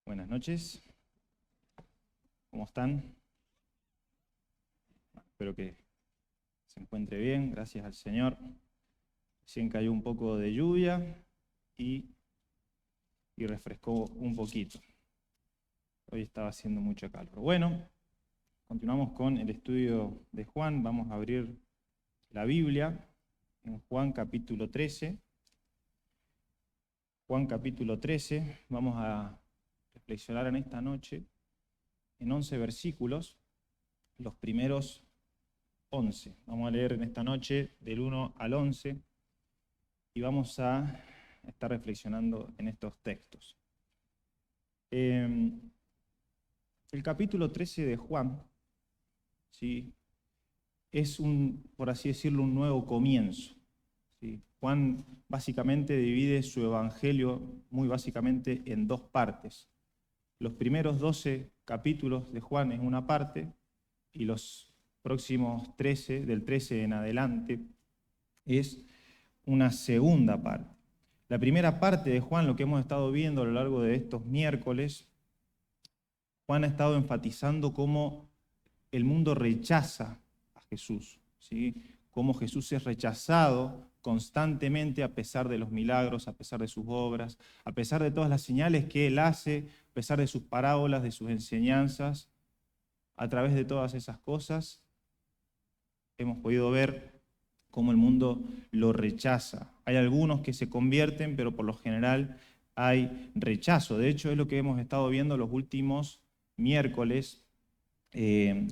Buenas noches, ¿cómo están? Espero que se encuentre bien, gracias al Señor. Recién cayó un poco de lluvia y refrescó un poquito. Hoy estaba haciendo mucho calor. Bueno, continuamos con el estudio de Juan. Vamos a abrir la Biblia en Juan capítulo 13. Juan capítulo 13, vamos a reflexionar en esta noche en 11 versículos, los primeros 11. Vamos a leer en esta noche del 1 al 11 y vamos a estar reflexionando en estos textos. El capítulo 13 de Juan, ¿sí?, es por así decirlo, un nuevo comienzo, ¿sí? Juan básicamente divide su evangelio muy básicamente en dos partes. Los primeros 12 capítulos de Juan es una parte y los próximos 13, del 13 en adelante, es una segunda parte. La primera parte de Juan, lo que hemos estado viendo a lo largo de estos miércoles, Juan ha estado enfatizando cómo el mundo rechaza a Jesús, ¿sí? Cómo Jesús es rechazado constantemente a pesar de los milagros, a pesar de sus obras, a pesar de todas las señales que Él hace, a pesar de sus parábolas, de sus enseñanzas. A través de todas esas cosas hemos podido ver cómo el mundo lo rechaza. Hay algunos que se convierten, pero por lo general hay rechazo. De hecho, es lo que hemos estado viendo los últimos miércoles,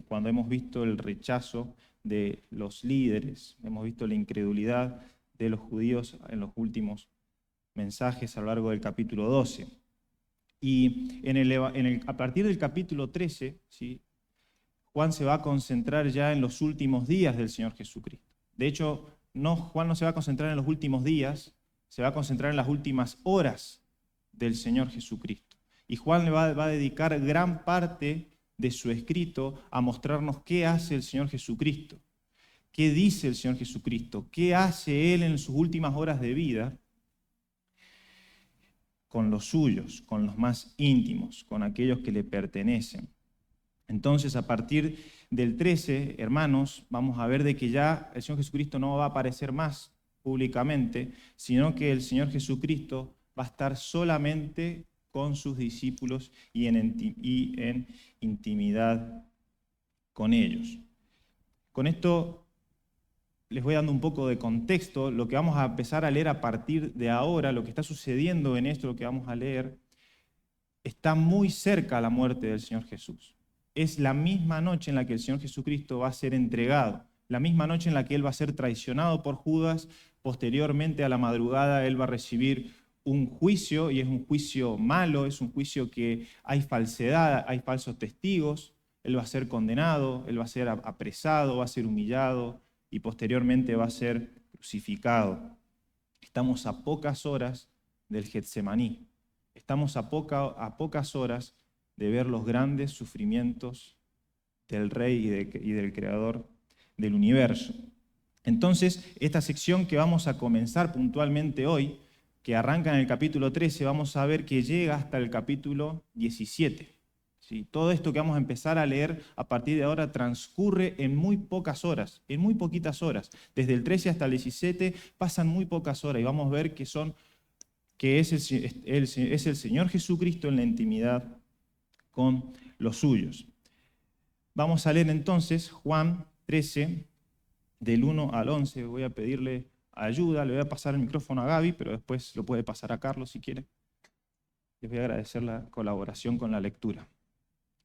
cuando hemos visto el rechazo de los líderes, hemos visto la incredulidad de los judíos en los últimos mensajes a lo largo del capítulo 12. Y a partir del capítulo 13, ¿sí?, Juan se va a concentrar ya en los últimos días del Señor Jesucristo. De hecho, Juan no se va a concentrar en los últimos días, se va a concentrar en las últimas horas del Señor Jesucristo. Y Juan le va a dedicar gran parte de su escrito a mostrarnos qué hace el Señor Jesucristo, qué dice el Señor Jesucristo, qué hace Él en sus últimas horas de vida con los suyos, con los más íntimos, con aquellos que le pertenecen. Entonces, a partir del 13, hermanos, vamos a ver de que ya el Señor Jesucristo no va a aparecer más públicamente, sino que el Señor Jesucristo va a estar solamente con sus discípulos y en intimidad con ellos. Con esto les voy dando un poco de contexto. Lo que vamos a empezar a leer a partir de ahora, lo que está sucediendo en esto, lo que vamos a leer, está muy cerca a la muerte del Señor Jesús. Es la misma noche en la que el Señor Jesucristo va a ser entregado, la misma noche en la que Él va a ser traicionado por Judas. Posteriormente, a la madrugada, Él va a recibir un juicio, y es un juicio malo, es un juicio que hay falsedad, hay falsos testigos. Él va a ser condenado, Él va a ser apresado, va a ser humillado, y posteriormente va a ser crucificado. Estamos a pocas horas del Getsemaní. Estamos a pocas horas de ver los grandes sufrimientos del Rey y del Creador del universo. Entonces, esta sección que vamos a comenzar puntualmente hoy, que arranca en el capítulo 13, vamos a ver que llega hasta el capítulo 17. ¿Sí? Todo esto que vamos a empezar a leer a partir de ahora transcurre en muy pocas horas, en muy poquitas horas. Desde el 13 hasta el 17 pasan muy pocas horas y vamos a ver que es el Señor Jesucristo en la intimidad con los suyos. Vamos a leer entonces Juan 13, del 1 al 11. Voy a pedirle ayuda, le voy a pasar el micrófono a Gaby, pero después lo puede pasar a Carlos si quiere. Les voy a agradecer la colaboración con la lectura.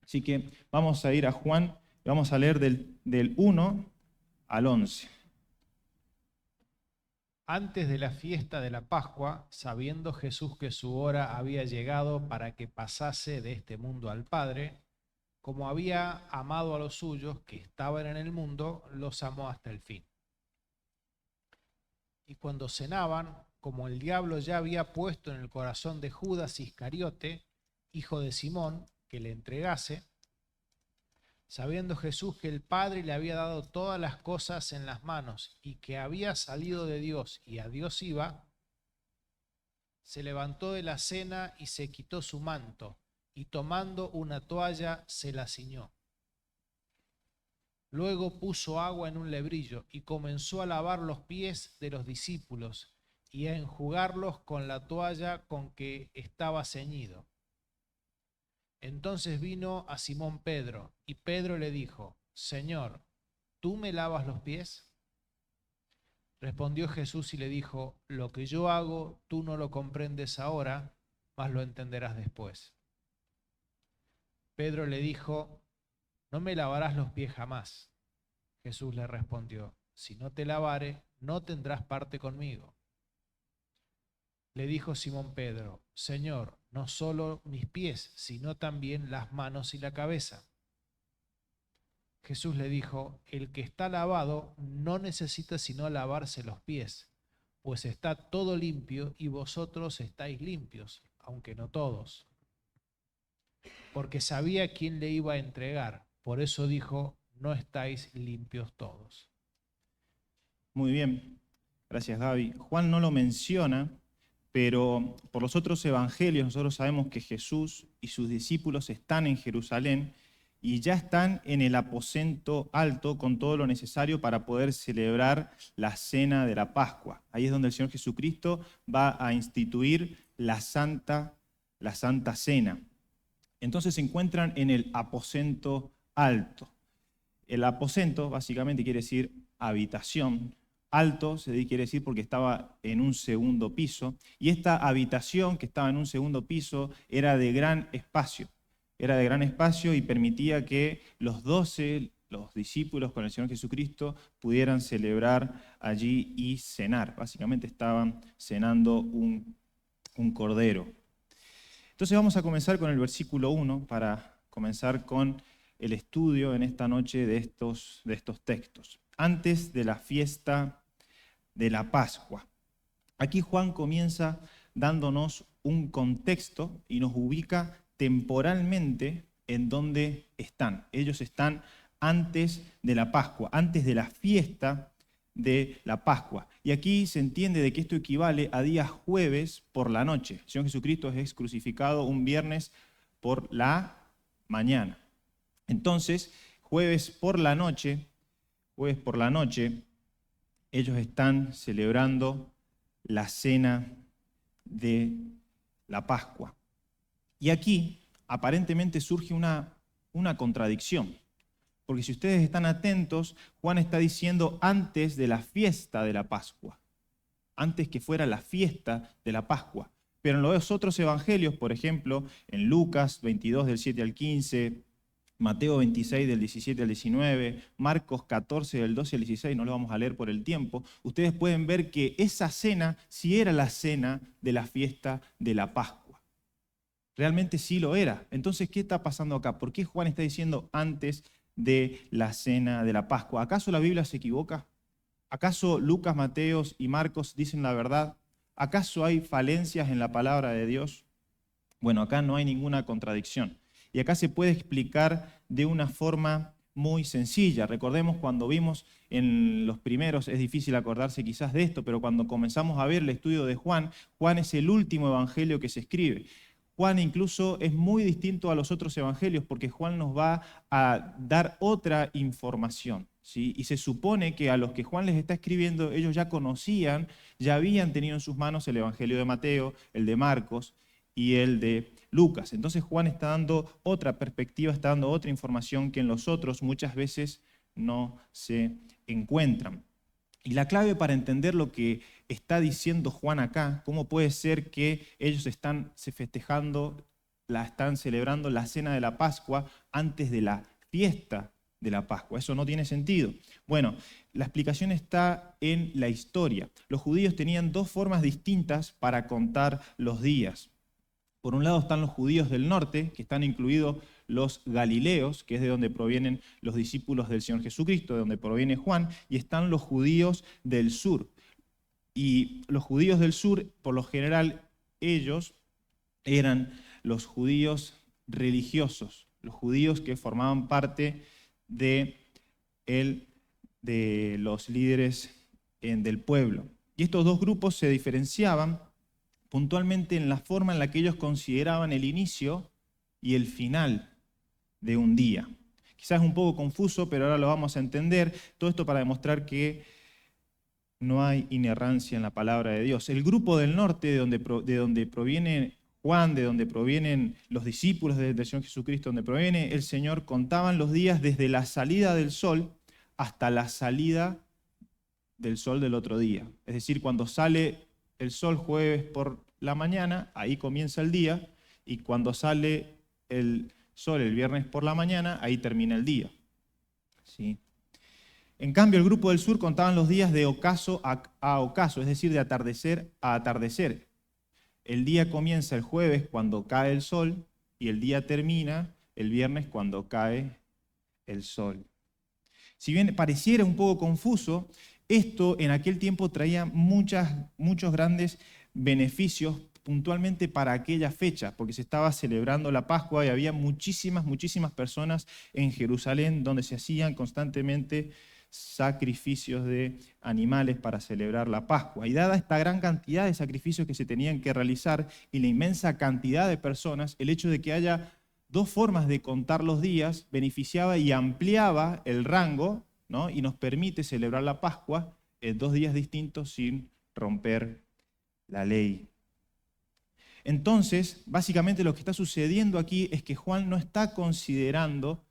Así que vamos a ir a Juan, vamos a leer del 1 al 11. Antes de la fiesta de la Pascua, sabiendo Jesús que su hora había llegado para que pasase de este mundo al Padre, como había amado a los suyos que estaban en el mundo, los amó hasta el fin. Y cuando cenaban, como el diablo ya había puesto en el corazón de Judas Iscariote, hijo de Simón, que le entregase, sabiendo Jesús que el Padre le había dado todas las cosas en las manos y que había salido de Dios y a Dios iba, se levantó de la cena y se quitó su manto y tomando una toalla se la ciñó. Luego puso agua en un lebrillo y comenzó a lavar los pies de los discípulos y a enjugarlos con la toalla con que estaba ceñido. Entonces vino a Simón Pedro, y Pedro le dijo: Señor, ¿tú me lavas los pies? Respondió Jesús y le dijo: Lo que yo hago tú no lo comprendes ahora, mas lo entenderás después. Pedro le dijo: No me lavarás los pies jamás. Jesús le respondió: Si no te lavare, no tendrás parte conmigo. Le dijo Simón Pedro: Señor, no solo mis pies, sino también las manos y la cabeza. Jesús le dijo: El que está lavado no necesita sino lavarse los pies, pues está todo limpio y vosotros estáis limpios, aunque no todos. Porque sabía quién le iba a entregar, por eso dijo: No estáis limpios todos. Muy bien, gracias Gaby. Juan no lo menciona, pero por los otros evangelios nosotros sabemos que Jesús y sus discípulos están en Jerusalén y ya están en el aposento alto con todo lo necesario para poder celebrar la cena de la Pascua. Ahí es donde el Señor Jesucristo va a instituir la Santa Cena. Entonces se encuentran en el aposento alto. El aposento básicamente quiere decir habitación. Alto quiere decir porque estaba en un segundo piso, y esta habitación que estaba en un segundo piso era de gran espacio. Era de gran espacio y permitía que los 12, los discípulos con el Señor Jesucristo, pudieran celebrar allí y cenar. Básicamente estaban cenando un cordero. Entonces vamos a comenzar con el versículo 1 para comenzar con el estudio en esta noche de estos textos. Antes de la fiesta de la Pascua. Aquí Juan comienza dándonos un contexto y nos ubica temporalmente en donde están. Ellos están antes de la Pascua, antes de la fiesta de la Pascua. Y aquí se entiende de que esto equivale a días jueves por la noche. El Señor Jesucristo es crucificado un viernes por la mañana. Entonces, jueves por la noche, ellos están celebrando la cena de la Pascua. Y aquí aparentemente surge una contradicción. Porque si ustedes están atentos, Juan está diciendo antes de la fiesta de la Pascua. Antes que fuera la fiesta de la Pascua. Pero en los otros evangelios, por ejemplo, en Lucas 22 del 7 al 15, Mateo 26 del 17 al 19, Marcos 14 del 12 al 16, no lo vamos a leer por el tiempo, ustedes pueden ver que esa cena sí era la cena de la fiesta de la Pascua. Realmente sí lo era. Entonces, ¿qué está pasando acá? ¿Por qué Juan está diciendo antes de la cena de la Pascua? ¿Acaso la Biblia se equivoca? ¿Acaso Lucas, Mateo y Marcos dicen la verdad? ¿Acaso hay falencias en la palabra de Dios? Bueno, acá no hay ninguna contradicción. Y acá se puede explicar de una forma muy sencilla. Recordemos cuando vimos en los primeros, es difícil acordarse quizás de esto, pero cuando comenzamos a ver el estudio de Juan, Juan es el último evangelio que se escribe. Juan incluso es muy distinto a los otros evangelios porque Juan nos va a dar otra información, ¿sí? Y se supone que a los que Juan les está escribiendo, ellos ya conocían, ya habían tenido en sus manos el evangelio de Mateo, el de Marcos y el de Lucas. Entonces Juan está dando otra perspectiva, está dando otra información que en los otros muchas veces no se encuentran. Y la clave para entender lo que está diciendo Juan acá, cómo puede ser que ellos están celebrando la cena de la Pascua antes de la fiesta de la Pascua. Eso no tiene sentido. Bueno, la explicación está en la historia. Los judíos tenían dos formas distintas para contar los días. Por un lado están los judíos del norte, que están incluidos los galileos, que es de donde provienen los discípulos del Señor Jesucristo, de donde proviene Juan, y están los judíos del sur. Y los judíos del sur, por lo general, ellos eran los judíos religiosos, los judíos que formaban parte de los líderes del pueblo. Y estos dos grupos se diferenciaban puntualmente en la forma en la que ellos consideraban el inicio y el final de un día. Quizás es un poco confuso, pero ahora lo vamos a entender. Todo esto para demostrar que no hay inerrancia en la palabra de Dios. El grupo del norte, de donde proviene Juan, de donde provienen los discípulos del Señor Jesucristo, donde proviene el Señor, contaban los días desde la salida del sol hasta la salida del sol del otro día. Es decir, cuando sale el sol jueves por la mañana, ahí comienza el día, y cuando sale el sol el viernes por la mañana, ahí termina el día. ¿Sí? En cambio, el grupo del sur contaban los días de ocaso a ocaso, es decir, de atardecer a atardecer. El día comienza el jueves cuando cae el sol y el día termina el viernes cuando cae el sol. Si bien pareciera un poco confuso, esto en aquel tiempo traía muchos grandes beneficios puntualmente para aquella fecha, porque se estaba celebrando la Pascua y había muchísimas personas en Jerusalén donde se hacían constantemente sacrificios de animales para celebrar la Pascua. Y dada esta gran cantidad de sacrificios que se tenían que realizar y la inmensa cantidad de personas, el hecho de que haya dos formas de contar los días beneficiaba y ampliaba el rango, ¿no? Y nos permite celebrar la Pascua en 2 días distintos sin romper la ley. Entonces, básicamente lo que está sucediendo aquí es que Juan no está considerando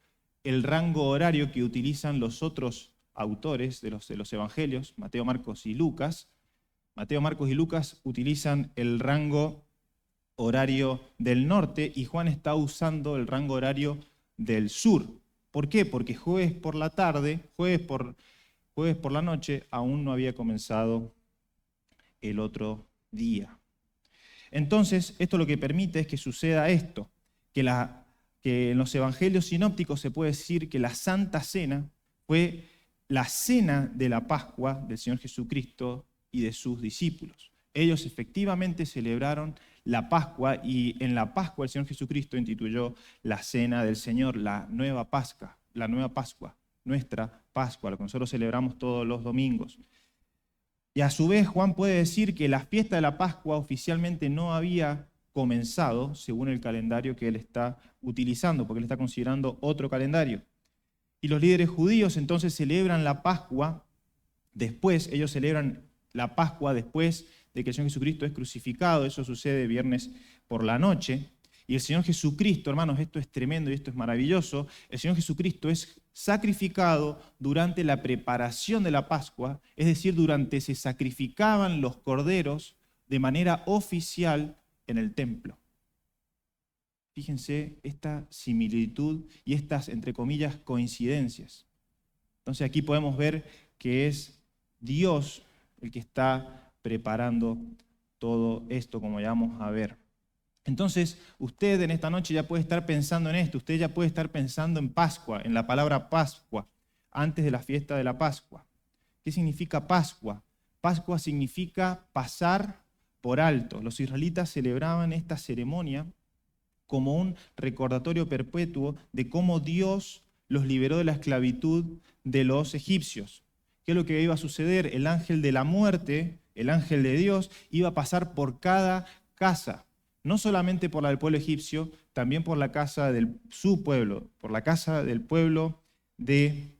el rango horario que utilizan los otros autores de los evangelios, Mateo, Marcos y Lucas. Mateo, Marcos y Lucas utilizan el rango horario del norte y Juan está usando el rango horario del sur. ¿Por qué? Porque jueves por la tarde, jueves por la noche, aún no había comenzado el otro día. Entonces, esto lo que permite es que suceda esto, que en los evangelios sinópticos se puede decir que la Santa Cena fue la cena de la Pascua del Señor Jesucristo y de sus discípulos. Ellos efectivamente celebraron la Pascua y en la Pascua el Señor Jesucristo instituyó la cena del Señor, la nueva Pascua, nuestra Pascua, lo que nosotros celebramos todos los domingos. Y a su vez Juan puede decir que la fiesta de la Pascua oficialmente no había comenzado según el calendario que él está utilizando, porque él está considerando otro calendario. Y los líderes judíos entonces celebran la Pascua después, ellos celebran la Pascua después de que el Señor Jesucristo es crucificado, eso sucede viernes por la noche. Y el Señor Jesucristo, hermanos, esto es tremendo y esto es maravilloso, el Señor Jesucristo es sacrificado durante la preparación de la Pascua, es decir, durante se sacrificaban los corderos de manera oficial en el templo. Fíjense esta similitud y estas, entre comillas, coincidencias. Entonces aquí podemos ver que es Dios el que está preparando todo esto, como ya vamos a ver. Entonces, usted en esta noche ya puede estar pensando en esto, usted ya puede estar pensando en Pascua, en la palabra Pascua, antes de la fiesta de la Pascua. ¿Qué significa Pascua? Pascua significa pasar por alto. Los israelitas celebraban esta ceremonia como un recordatorio perpetuo de cómo Dios los liberó de la esclavitud de los egipcios. ¿Qué es lo que iba a suceder? El ángel de la muerte, el ángel de Dios, iba a pasar por cada casa, no solamente por la del pueblo egipcio, también por la casa de su pueblo, por la casa del pueblo de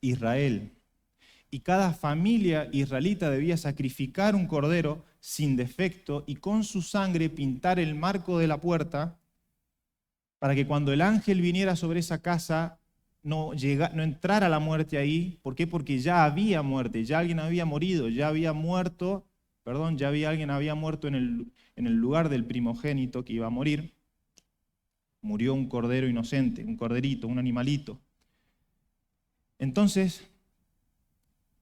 Israel. Y cada familia israelita debía sacrificar un cordero sin defecto y con su sangre pintar el marco de la puerta para que cuando el ángel viniera sobre esa casa no entrara la muerte ahí. ¿Por qué? Porque ya había muerte, ya alguien había morido, ya había alguien había muerto en el lugar del primogénito que iba a morir. Murió un cordero inocente, un corderito, un animalito. Entonces,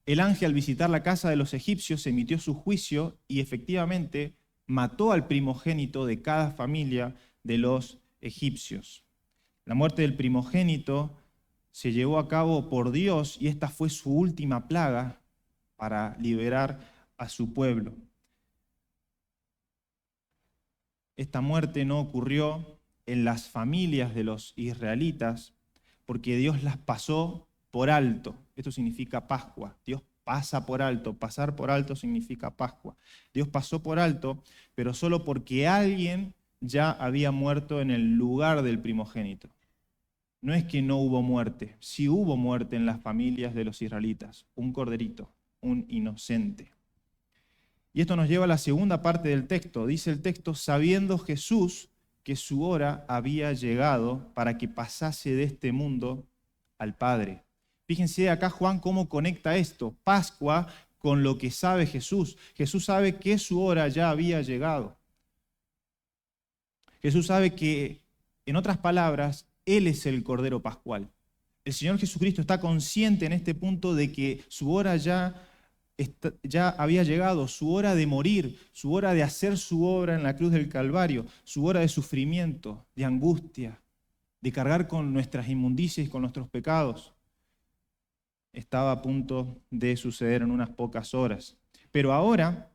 el ángel al visitar la casa de los egipcios emitió su juicio y efectivamente mató al primogénito de cada familia de los egipcios. La muerte del primogénito se llevó a cabo por Dios y esta fue su última plaga para liberar a su pueblo. Esta muerte no ocurrió en las familias de los israelitas porque Dios las pasó por alto. Esto significa Pascua. Dios pasa por alto. Pasar por alto significa Pascua. Dios pasó por alto, pero solo porque alguien ya había muerto en el lugar del primogénito. No es que no hubo muerte, sí hubo muerte en las familias de los israelitas, un corderito, un inocente. Y esto nos lleva a la segunda parte del texto. Dice el texto, sabiendo Jesús que su hora había llegado para que pasase de este mundo al Padre. Fíjense acá Juan cómo conecta esto, Pascua, con lo que sabe Jesús. Jesús sabe que su hora ya había llegado. Jesús sabe que, en otras palabras, Él es el Cordero Pascual. El Señor Jesucristo está consciente en este punto de que su hora ya había llegado, su hora de morir, su hora de hacer su obra en la cruz del Calvario, su hora de sufrimiento, de angustia, de cargar con nuestras inmundicias y con nuestros pecados. Estaba a punto de suceder en unas pocas horas. Pero ahora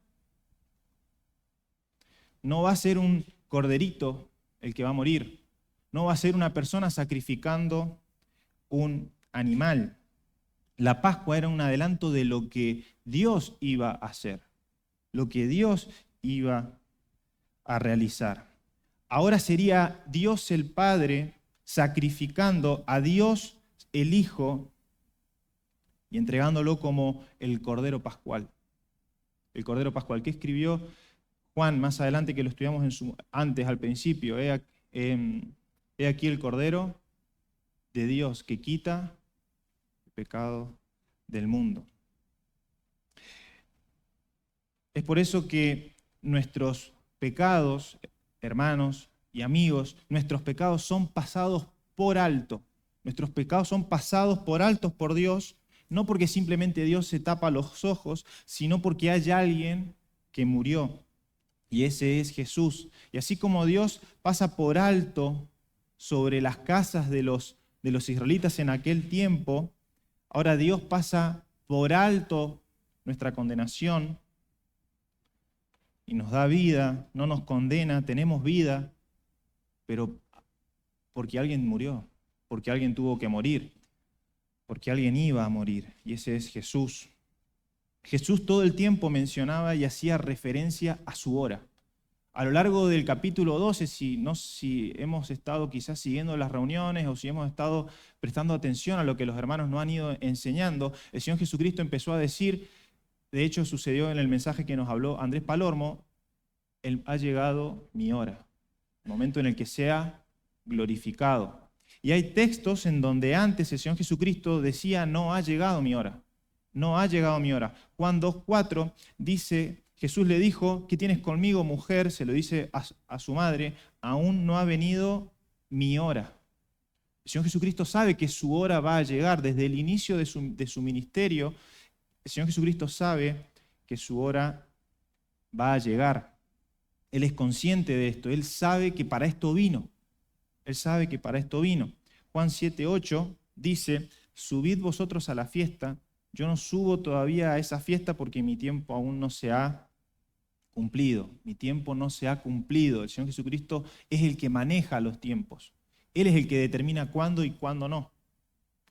no va a ser un corderito el que va a morir, no va a ser una persona sacrificando un animal. La Pascua era un adelanto de lo que Dios iba a hacer, lo que Dios iba a realizar. Ahora sería Dios el Padre sacrificando a Dios el Hijo y entregándolo como el Cordero Pascual. El Cordero Pascual que escribió Juan más adelante, que lo estudiamos antes, al principio. He aquí el Cordero de Dios que quita el pecado del mundo. Es por eso que nuestros pecados, hermanos y amigos, nuestros pecados son pasados por alto. Nuestros pecados son pasados por altos por Dios, no porque simplemente Dios se tapa los ojos, sino porque hay alguien que murió, y ese es Jesús. Y así como Dios pasa por alto sobre las casas de los israelitas en aquel tiempo, ahora Dios pasa por alto nuestra condenación y nos da vida, no nos condena, tenemos vida, pero porque alguien murió, porque alguien tuvo que morir, porque alguien iba a morir, y ese es Jesús. Jesús todo el tiempo mencionaba y hacía referencia a su hora. A lo largo del capítulo 12, si hemos estado quizás siguiendo las reuniones o si hemos estado prestando atención a lo que los hermanos nos han ido enseñando, el Señor Jesucristo empezó a decir, de hecho sucedió en el mensaje que nos habló Andrés Palormo, ha llegado mi hora, el momento en el que sea glorificado. Y hay textos en donde antes el Señor Jesucristo decía, no ha llegado mi hora, no ha llegado mi hora. Juan 2:4 dice, Jesús le dijo, ¿qué tienes conmigo, mujer? Se lo dice a su madre, aún no ha venido mi hora. El Señor Jesucristo sabe que su hora va a llegar. Desde el inicio de su ministerio, el Señor Jesucristo sabe que su hora va a llegar. Él es consciente de esto. Él sabe que para esto vino. Él sabe que para esto vino. Juan 7:8 dice, subid vosotros a la fiesta. Yo no subo todavía a esa fiesta porque mi tiempo aún no se ha cumplido. Mi tiempo no se ha cumplido. El Señor Jesucristo es el que maneja los tiempos. Él es el que determina cuándo y cuándo no.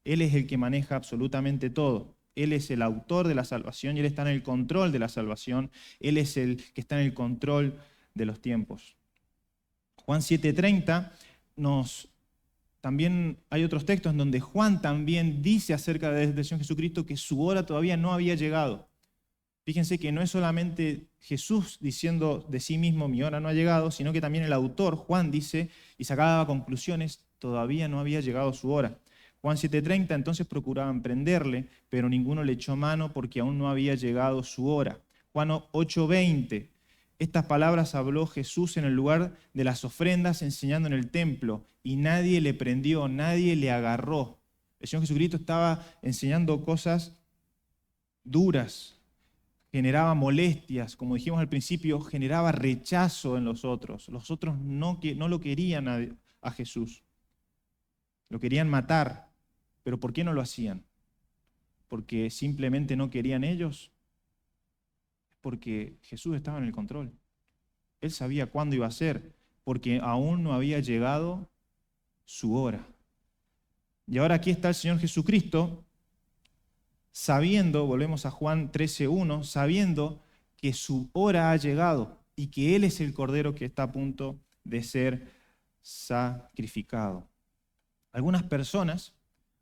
Él es el que maneja absolutamente todo. Él es el autor de la salvación y Él está en el control de la salvación. Él es el que está en el control de los tiempos. Juan 7:30 también hay otros textos en donde Juan también dice acerca del Señor Jesucristo que su hora todavía no había llegado. Fíjense que no es solamente Jesús diciendo de sí mismo, mi hora no ha llegado, sino que también el autor, Juan, dice y sacaba conclusiones, todavía no había llegado su hora. Juan 7:30, entonces procuraban prenderle, pero ninguno le echó mano porque aún no había llegado su hora. Juan 8:20, estas palabras habló Jesús en el lugar de las ofrendas, enseñando en el templo, y nadie le prendió, nadie le agarró. El Señor Jesucristo estaba enseñando cosas duras, generaba molestias, como dijimos al principio, generaba rechazo en los otros. Los otros no lo querían a Jesús, lo querían matar. ¿Pero por qué no lo hacían? ¿Porque simplemente no querían ellos? Porque Jesús estaba en el control. Él sabía cuándo iba a ser, porque aún no había llegado su hora. Y ahora aquí está el Señor Jesucristo, sabiendo, volvemos a Juan 13:1, sabiendo que su hora ha llegado y que Él es el Cordero que está a punto de ser sacrificado. Algunas personas,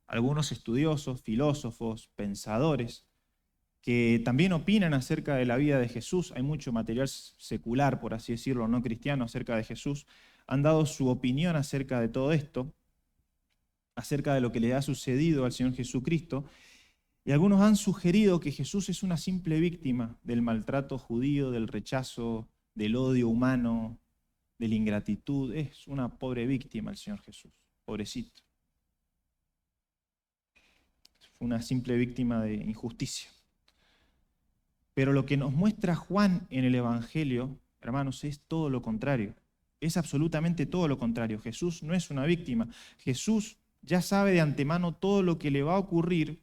algunos estudiosos, filósofos, pensadores, que también opinan acerca de la vida de Jesús, hay mucho material secular, por así decirlo, no cristiano, acerca de Jesús, han dado su opinión acerca de todo esto, acerca de lo que le ha sucedido al Señor Jesucristo, y algunos han sugerido que Jesús es una simple víctima del maltrato judío, del rechazo, del odio humano, de la ingratitud. Es una pobre víctima el Señor Jesús, pobrecito. Fue una simple víctima de injusticia. Pero lo que nos muestra Juan en el Evangelio, hermanos, es todo lo contrario. Es absolutamente todo lo contrario. Jesús no es una víctima. Jesús ya sabe de antemano todo lo que le va a ocurrir,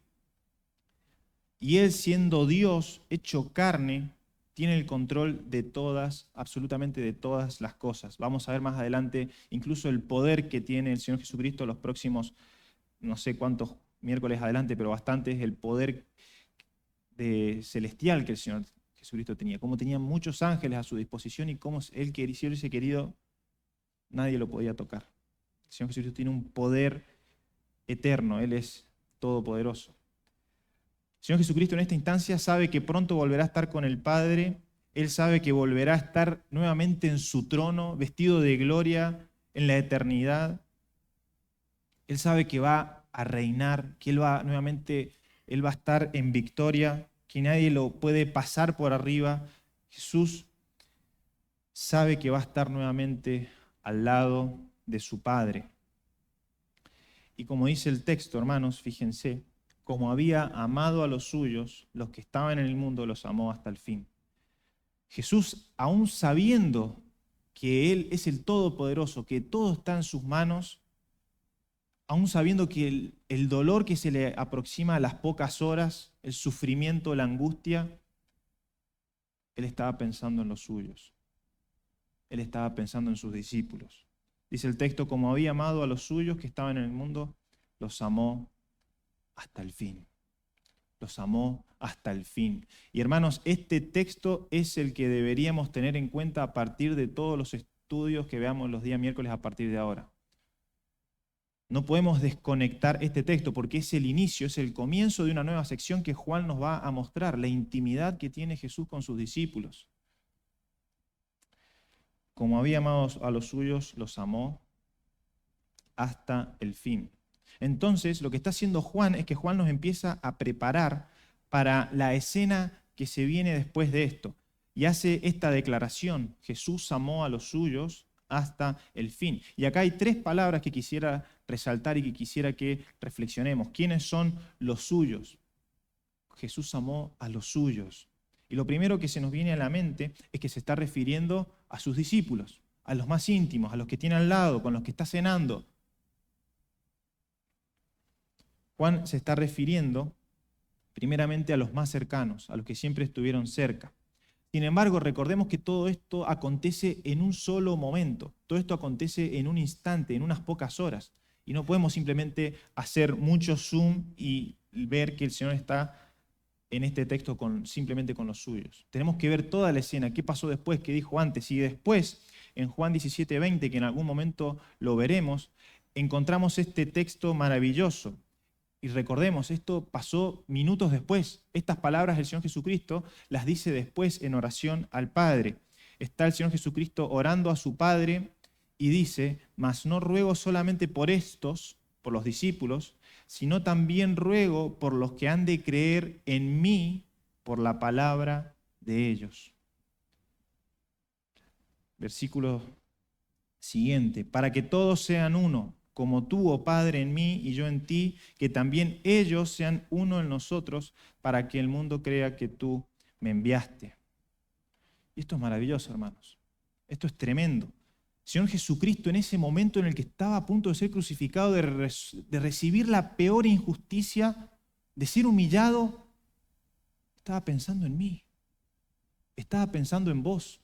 y Él, siendo Dios hecho carne, tiene el control de todas, absolutamente de todas las cosas. Vamos a ver más adelante incluso el poder que tiene el Señor Jesucristo los próximos, no sé cuántos miércoles adelante, pero bastantes, el poder celestial que el Señor Jesucristo tenía, cómo tenía muchos ángeles a su disposición y cómo Él, si Él hubiese querido, nadie lo podía tocar. El Señor Jesucristo tiene un poder eterno, Él es todopoderoso. El Señor Jesucristo en esta instancia sabe que pronto volverá a estar con el Padre. Él sabe que volverá a estar nuevamente en su trono, vestido de gloria en la eternidad. Él sabe que va a reinar, que Él va a estar en victoria, que nadie lo puede pasar por arriba. Jesús sabe que va a estar nuevamente al lado de su Padre. Y como dice el texto, hermanos, fíjense, como había amado a los suyos, los que estaban en el mundo los amó hasta el fin. Jesús, aún sabiendo que Él es el Todopoderoso, que todo está en sus manos, aún sabiendo que el dolor que se le aproxima a las pocas horas, el sufrimiento, la angustia, Él estaba pensando en los suyos. Él estaba pensando en sus discípulos. Dice el texto, como había amado a los suyos que estaban en el mundo, los amó hasta el fin. Los amó hasta el fin. Y hermanos, este texto es el que deberíamos tener en cuenta a partir de todos los estudios que veamos los días miércoles a partir de ahora. No podemos desconectar este texto porque es el inicio, es el comienzo de una nueva sección que Juan nos va a mostrar, la intimidad que tiene Jesús con sus discípulos. Como había amado a los suyos, los amó hasta el fin. Entonces, lo que está haciendo Juan es que Juan nos empieza a preparar para la escena que se viene después de esto. Y hace esta declaración, Jesús amó a los suyos hasta el fin. Y acá hay tres palabras que quisiera resaltar y que quisiera que reflexionemos. ¿Quiénes son los suyos? Jesús amó a los suyos. Y lo primero que se nos viene a la mente es que se está refiriendo a sus discípulos, a los más íntimos, a los que tiene al lado, con los que está cenando. Juan se está refiriendo primeramente a los más cercanos, a los que siempre estuvieron cerca. Sin embargo, recordemos que todo esto acontece en un solo momento, todo esto acontece en un instante, en unas pocas horas, y no podemos simplemente hacer mucho zoom y ver que el Señor está en este texto simplemente con los suyos. Tenemos que ver toda la escena, qué pasó después, qué dijo antes, y después, en Juan 17:20, que en algún momento lo veremos, encontramos este texto maravilloso. Y recordemos, esto pasó minutos después. Estas palabras del Señor Jesucristo las dice después en oración al Padre. Está el Señor Jesucristo orando a su Padre y dice, mas no ruego solamente por estos, por los discípulos, sino también ruego por los que han de creer en mí por la palabra de ellos. Versículo siguiente, para que todos sean uno, como tú, oh Padre, en mí y yo en ti, que también ellos sean uno en nosotros, para que el mundo crea que tú me enviaste. Y esto es maravilloso, hermanos. Esto es tremendo. El Señor Jesucristo, en ese momento en el que estaba a punto de ser crucificado, de recibir la peor injusticia, de ser humillado, estaba pensando en mí. Estaba pensando en vos.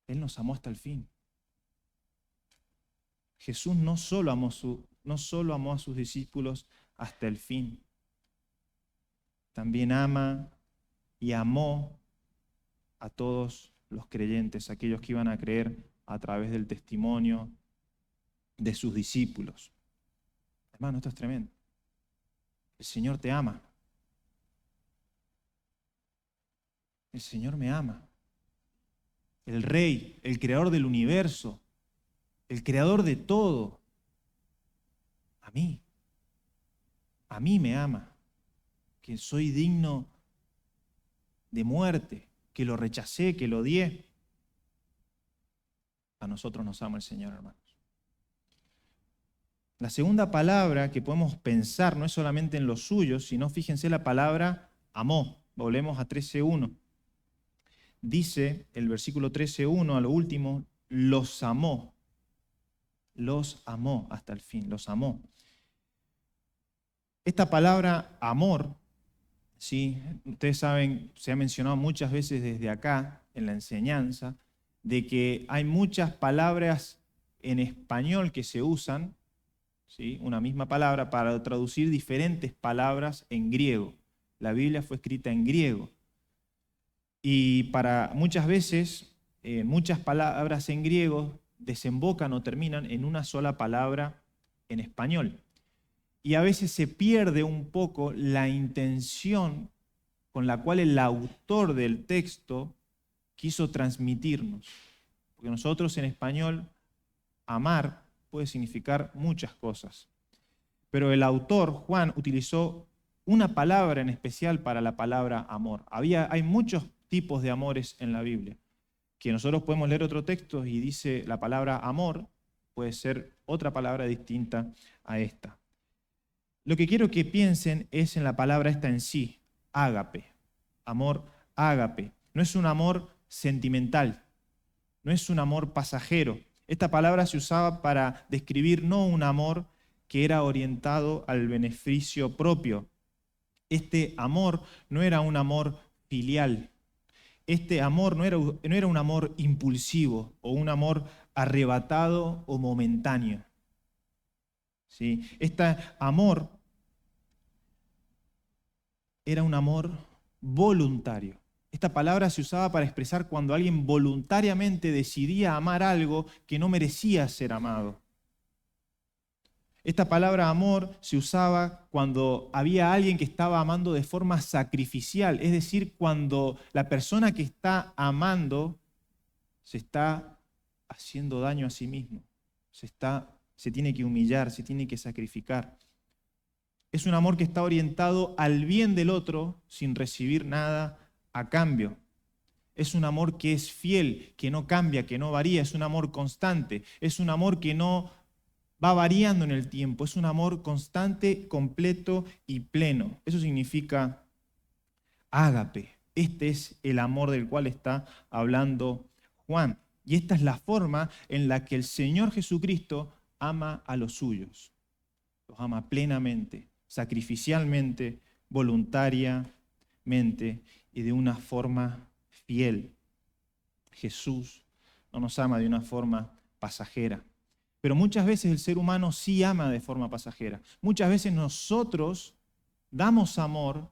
Él nos amó hasta el fin. Jesús no solo amó a sus discípulos hasta el fin, también ama y amó a todos los creyentes, aquellos que iban a creer a través del testimonio de sus discípulos. Hermano, esto es tremendo. El Señor te ama. El Señor me ama. El Rey, el Creador del universo, el Creador de todo, a mí me ama, que soy digno de muerte, que lo rechacé, que lo odié. A nosotros nos ama el Señor, hermanos. La segunda palabra que podemos pensar no es solamente en los suyos, sino fíjense la palabra amó. Volvemos a 13:1. Dice el versículo 13:1 a lo último, los amó hasta el fin, los amó. Esta palabra amor, ¿sí? Ustedes saben, se ha mencionado muchas veces desde acá en la enseñanza, de que hay muchas palabras en español que se usan, ¿sí? Una misma palabra para traducir diferentes palabras en griego. La Biblia fue escrita en griego. Y para muchas veces, muchas palabras en griego desembocan o terminan en una sola palabra en español. Y a veces se pierde un poco la intención con la cual el autor del texto quiso transmitirnos. Porque nosotros en español, amar puede significar muchas cosas. Pero el autor, Juan, utilizó una palabra en especial para la palabra amor. Hay muchos tipos de amores en la Biblia, que nosotros podemos leer otro texto y dice la palabra amor, puede ser otra palabra distinta a esta. Lo que quiero que piensen es en la palabra esta en sí, ágape, amor ágape. No es un amor sentimental, no es un amor pasajero. Esta palabra se usaba para describir no un amor que era orientado al beneficio propio. Este amor no era un amor filial. Este amor no era un amor impulsivo o un amor arrebatado o momentáneo. ¿Sí? Este amor era un amor voluntario. Esta palabra se usaba para expresar cuando alguien voluntariamente decidía amar algo que no merecía ser amado. Esta palabra amor se usaba cuando había alguien que estaba amando de forma sacrificial, es decir, cuando la persona que está amando se está haciendo daño a sí mismo, se tiene que humillar, se tiene que sacrificar. Es un amor que está orientado al bien del otro sin recibir nada a cambio. Es un amor que es fiel, que no cambia, que no varía, es un amor constante, es un amor que no va variando en el tiempo, es un amor constante, completo y pleno. Eso significa ágape. Este es el amor del cual está hablando Juan. Y esta es la forma en la que el Señor Jesucristo ama a los suyos. Los ama plenamente, sacrificialmente, voluntariamente y de una forma fiel. Jesús no nos ama de una forma pasajera. Pero muchas veces el ser humano sí ama de forma pasajera. Muchas veces nosotros damos amor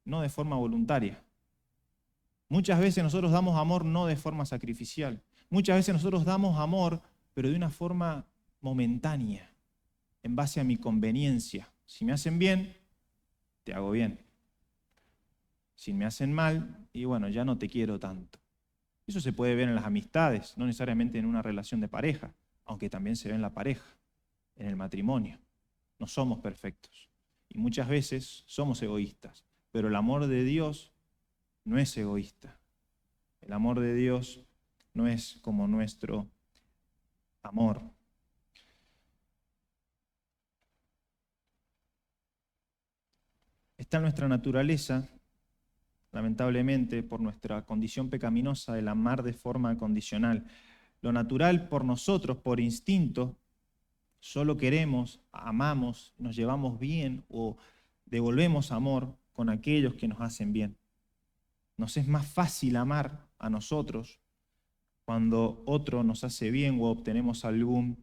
no de forma voluntaria. Muchas veces nosotros damos amor no de forma sacrificial. Muchas veces nosotros damos amor, pero de una forma momentánea, en base a mi conveniencia. Si me hacen bien, te hago bien. Si me hacen mal, y bueno, ya no te quiero tanto. Eso se puede ver en las amistades, no necesariamente en una relación de pareja, aunque también se ve en la pareja, en el matrimonio. No somos perfectos y muchas veces somos egoístas, pero el amor de Dios no es egoísta. El amor de Dios no es como nuestro amor. Está en nuestra naturaleza, lamentablemente, por nuestra condición pecaminosa, el amar de forma condicional. Lo natural por nosotros, por instinto, solo queremos, amamos, nos llevamos bien o devolvemos amor con aquellos que nos hacen bien. Nos es más fácil amar a nosotros cuando otro nos hace bien o obtenemos algún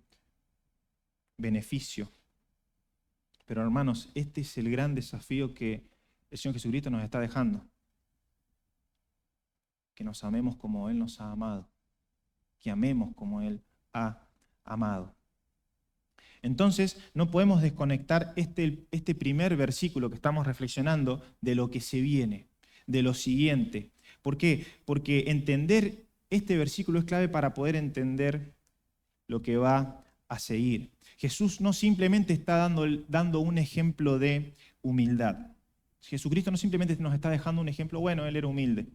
beneficio. Pero hermanos, este es el gran desafío que el Señor Jesucristo nos está dejando. que nos amemos como Él nos ha amado, que amemos como Él ha amado. Entonces, no podemos desconectar este primer versículo que estamos reflexionando de lo que se viene, de lo siguiente. ¿Por qué? Porque entender este versículo es clave para poder entender lo que va a seguir. Jesús no simplemente está dando un ejemplo de humildad. Jesucristo no simplemente nos está dejando un ejemplo, bueno, Él era humilde.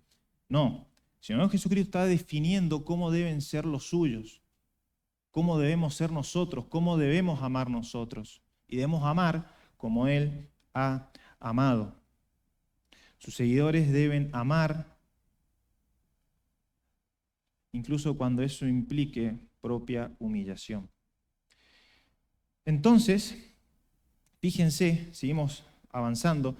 No, sino que Jesucristo está definiendo cómo deben ser los suyos, cómo debemos ser nosotros, cómo debemos amar nosotros. Y debemos amar como Él ha amado. Sus seguidores deben amar incluso cuando eso implique propia humillación. Entonces, fíjense, seguimos avanzando,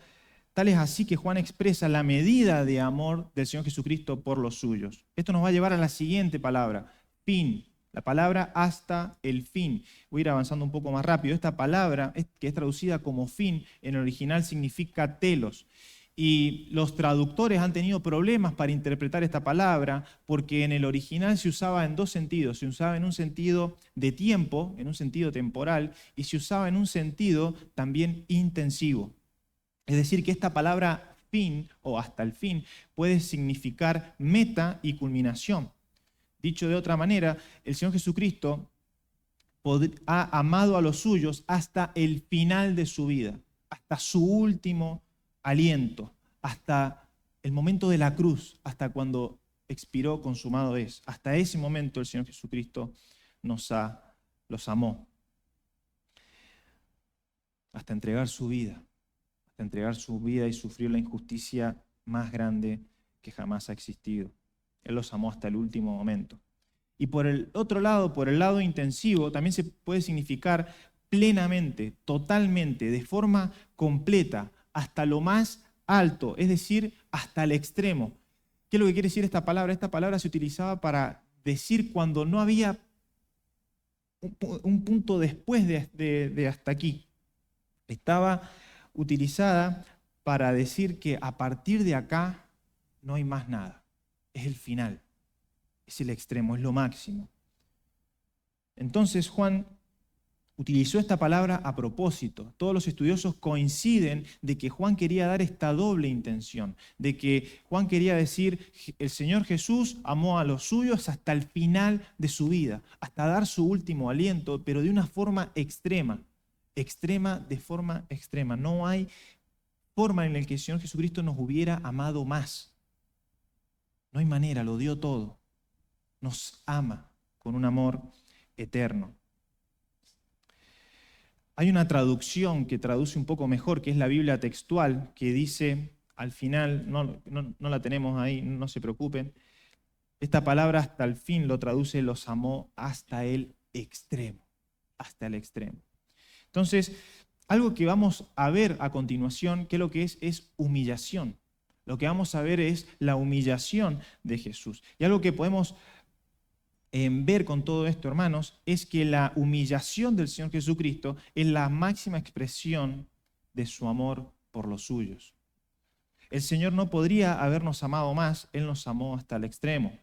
tal es así que Juan expresa la medida de amor del Señor Jesucristo por los suyos. Esto nos va a llevar a la siguiente palabra, fin. La palabra hasta el fin. Voy a ir avanzando un poco más rápido. Esta palabra, que es traducida como fin, en el original significa telos. Y los traductores han tenido problemas para interpretar esta palabra porque en el original se usaba en dos sentidos. Se usaba en un sentido de tiempo, en un sentido temporal, y se usaba en un sentido también intensivo. Es decir, que esta palabra fin o hasta el fin puede significar meta y culminación. Dicho de otra manera, el Señor Jesucristo ha amado a los suyos hasta el final de su vida, hasta su último aliento, hasta el momento de la cruz, hasta cuando expiró, consumado es. Hasta ese momento el Señor Jesucristo los amó. Hasta entregar su vida y sufrir la injusticia más grande que jamás ha existido. Él los amó hasta el último momento. Y por el otro lado, por el lado intensivo, también se puede significar plenamente, totalmente, de forma completa, hasta lo más alto, es decir, hasta el extremo. ¿Qué es lo que quiere decir esta palabra? Esta palabra se utilizaba para decir cuando no había un punto después de hasta aquí. Estaba utilizada para decir que a partir de acá no hay más nada. Es el final, es el extremo, es lo máximo. Entonces Juan utilizó esta palabra a propósito. Todos los estudiosos coinciden de que Juan quería dar esta doble intención, de que Juan quería decir, el Señor Jesús amó a los suyos hasta el final de su vida, hasta dar su último aliento, pero de una forma extrema, de forma extrema. No hay forma en la que el Señor Jesucristo nos hubiera amado más. No hay manera, lo dio todo. Nos ama con un amor eterno. Hay una traducción que traduce un poco mejor, que es la Biblia textual, que dice al final, no la tenemos ahí, no se preocupen, esta palabra hasta el fin lo traduce, los amó hasta el extremo, hasta el extremo. Entonces, algo que vamos a ver a continuación, que lo que es humillación. Lo que vamos a ver es la humillación de Jesús. Y algo que podemos ver con todo esto, hermanos, es que la humillación del Señor Jesucristo es la máxima expresión de su amor por los suyos. El Señor no podría habernos amado más, Él nos amó hasta el extremo.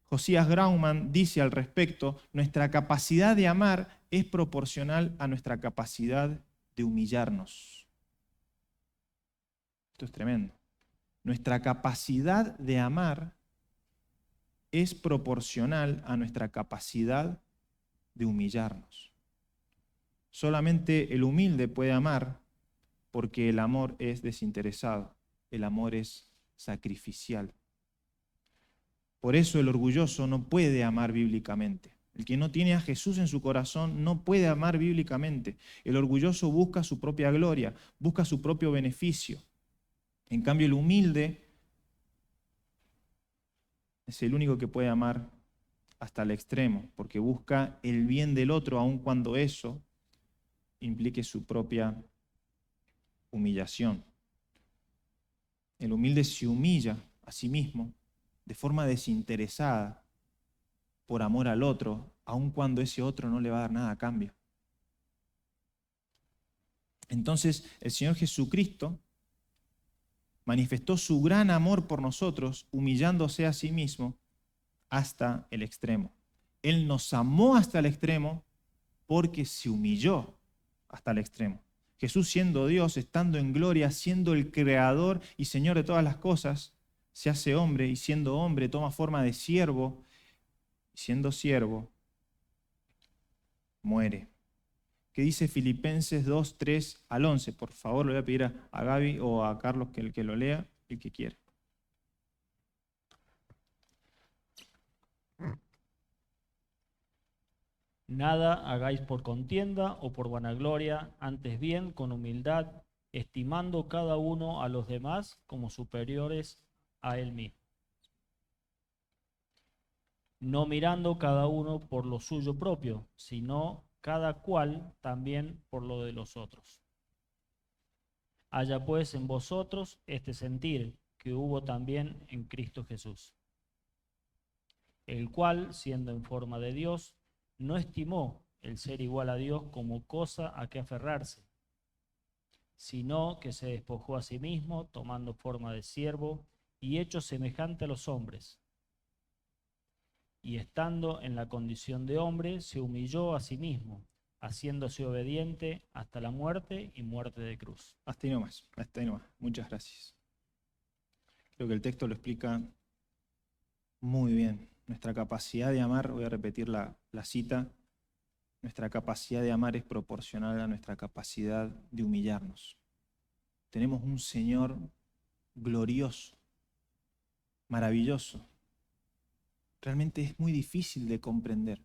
Josías Grauman dice al respecto, nuestra capacidad de amar es proporcional a nuestra capacidad de humillarnos. Esto es tremendo. Nuestra capacidad de amar es proporcional a nuestra capacidad de humillarnos. Solamente el humilde puede amar porque el amor es desinteresado, el amor es sacrificial. Por eso el orgulloso no puede amar bíblicamente. El que no tiene a Jesús en su corazón no puede amar bíblicamente. El orgulloso busca su propia gloria, busca su propio beneficio. En cambio, el humilde es el único que puede amar hasta el extremo, porque busca el bien del otro, aun cuando eso implique su propia humillación. El humilde se humilla a sí mismo de forma desinteresada por amor al otro, aun cuando ese otro no le va a dar nada a cambio. Entonces, el Señor Jesucristo manifestó su gran amor por nosotros, humillándose a sí mismo hasta el extremo. Él nos amó hasta el extremo porque se humilló hasta el extremo. Jesús, siendo Dios, estando en gloria, siendo el creador y Señor de todas las cosas, se hace hombre y siendo hombre toma forma de siervo y siendo siervo muere. ¿Qué dice Filipenses 2, 3 al 11? Por favor, le voy a pedir a Gaby o a Carlos que el que lo lea, el que quiera. Nada hagáis por contienda o por vanagloria, antes bien con humildad, estimando cada uno a los demás como superiores a él mismo, no mirando cada uno por lo suyo propio, sino cada cual también por lo de los otros. Haya pues en vosotros este sentir que hubo también en Cristo Jesús, el cual, siendo en forma de Dios, no estimó el ser igual a Dios como cosa a que aferrarse, sino que se despojó a sí mismo, tomando forma de siervo y hecho semejante a los hombres. Y estando en la condición de hombre, se humilló a sí mismo, haciéndose obediente hasta la muerte y muerte de cruz. Hasta ahí nomás, hasta ahí nomás. Muchas gracias. Creo que el texto lo explica muy bien. Nuestra capacidad de amar, voy a repetir la cita, nuestra capacidad de amar es proporcional a nuestra capacidad de humillarnos. Tenemos un Señor glorioso, maravilloso. Realmente es muy difícil de comprender.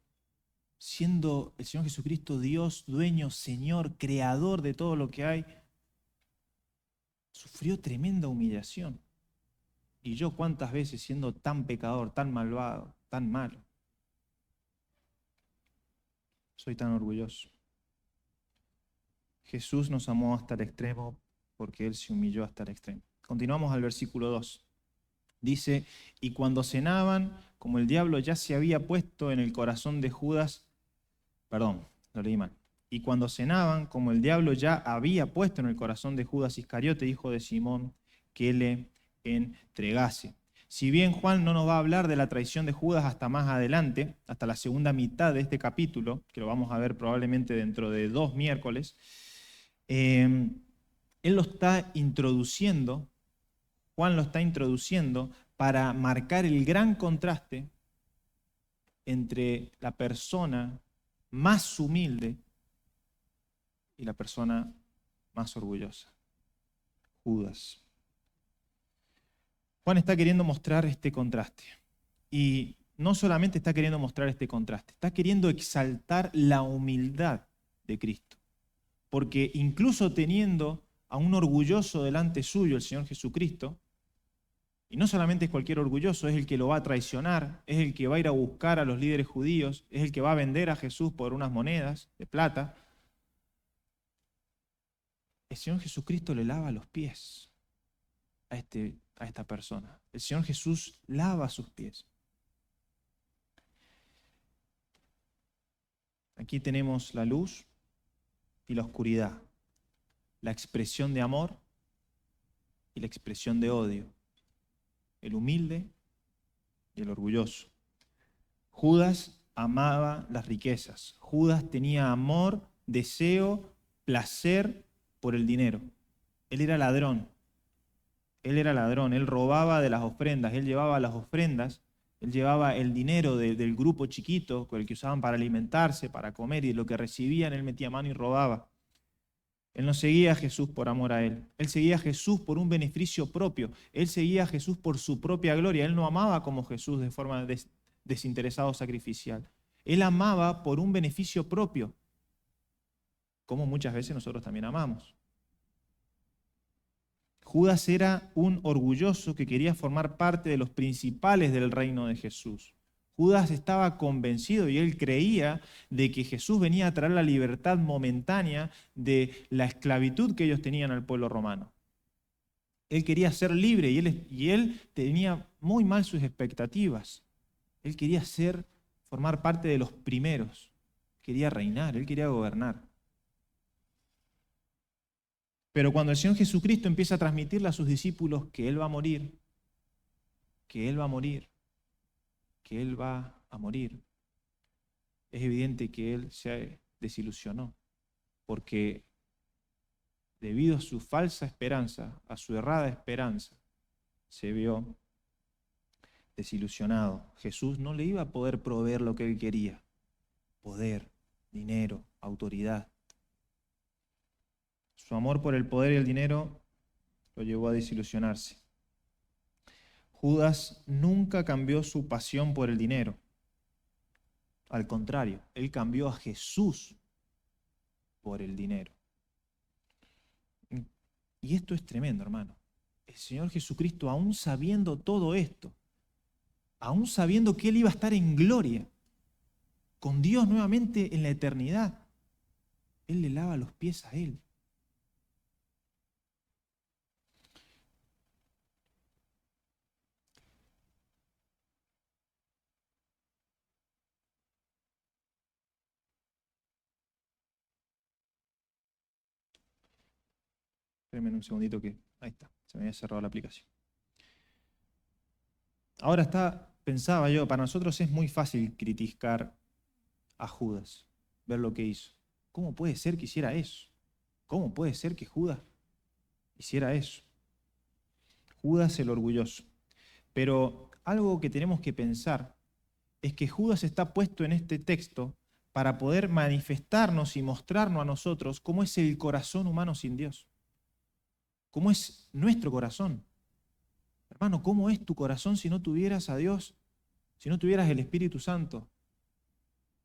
Siendo el Señor Jesucristo Dios, dueño, Señor, creador de todo lo que hay, sufrió tremenda humillación. Y yo cuántas veces siendo tan pecador, tan malvado, tan malo, soy tan orgulloso. Jesús nos amó hasta el extremo porque Él se humilló hasta el extremo. Continuamos al versículo 2. Dice, y cuando cenaban, como el diablo ya se había puesto en el corazón de Judas, perdón, lo leí mal. Y cuando cenaban, como el diablo ya había puesto en el corazón de Judas Iscariote, hijo de Simón, que le entregase. Si bien Juan no nos va a hablar de la traición de Judas hasta más adelante, hasta la segunda mitad de este capítulo, que lo vamos a ver probablemente dentro de 2 miércoles, él lo está introduciendo, Juan lo está introduciendo para marcar el gran contraste entre la persona más humilde y la persona más orgullosa, Judas. Juan está queriendo mostrar este contraste. Y no solamente está queriendo mostrar este contraste, está queriendo exaltar la humildad de Cristo. Porque incluso teniendo a un orgulloso delante suyo, el Señor Jesucristo, y no solamente es cualquier orgulloso, es el que lo va a traicionar, es el que va a ir a buscar a los líderes judíos, es el que va a vender a Jesús por unas monedas de plata. El Señor Jesucristo le lava los pies a esta persona. El Señor Jesús lava sus pies. Aquí tenemos la luz y la oscuridad, la expresión de amor y la expresión de odio, el humilde y el orgulloso. Judas amaba las riquezas. Judas tenía amor, deseo, placer por el dinero. Él era ladrón. Él robaba de las ofrendas, él llevaba las ofrendas, él llevaba el dinero del grupo chiquito con el que usaban para alimentarse, para comer, y lo que recibían él metía mano y robaba. Él no seguía a Jesús por amor a él seguía a Jesús por un beneficio propio, él seguía a Jesús por su propia gloria, él no amaba como Jesús de forma desinteresada o sacrificial, él amaba por un beneficio propio, como muchas veces nosotros también amamos. Judas era un orgulloso que quería formar parte de los principales del reino de Jesús. Judas estaba convencido y él creía de que Jesús venía a traer la libertad momentánea de la esclavitud que ellos tenían al pueblo romano. Él quería ser libre y él tenía muy mal sus expectativas. Él quería formar parte de los primeros. Quería reinar, él quería gobernar. Pero cuando el Señor Jesucristo empieza a transmitirle a sus discípulos que Él va a morir, que Él va a morir, que Él va a morir, es evidente que Él se desilusionó, porque debido a su falsa esperanza, a su errada esperanza, se vio desilusionado. Jesús no le iba a poder proveer lo que Él quería: poder, dinero, autoridad. Su amor por el poder y el dinero lo llevó a desilusionarse. Judas nunca cambió su pasión por el dinero. Al contrario, él cambió a Jesús por el dinero. Y esto es tremendo, hermano. El Señor Jesucristo, aún sabiendo todo esto, aún sabiendo que Él iba a estar en gloria, con Dios nuevamente en la eternidad, Él le lava los pies a Él. Espérenme un segundito que... Ahí está, se me había cerrado la aplicación. Ahora pensaba yo, para nosotros es muy fácil criticar a Judas, ver lo que hizo. ¿Cómo puede ser que hiciera eso? ¿Cómo puede ser que Judas hiciera eso? Judas el orgulloso. Pero algo que tenemos que pensar es que Judas está puesto en este texto para poder manifestarnos y mostrarnos a nosotros cómo es el corazón humano sin Dios. ¿Cómo es nuestro corazón? Hermano, ¿cómo es tu corazón si no tuvieras a Dios? Si no tuvieras el Espíritu Santo.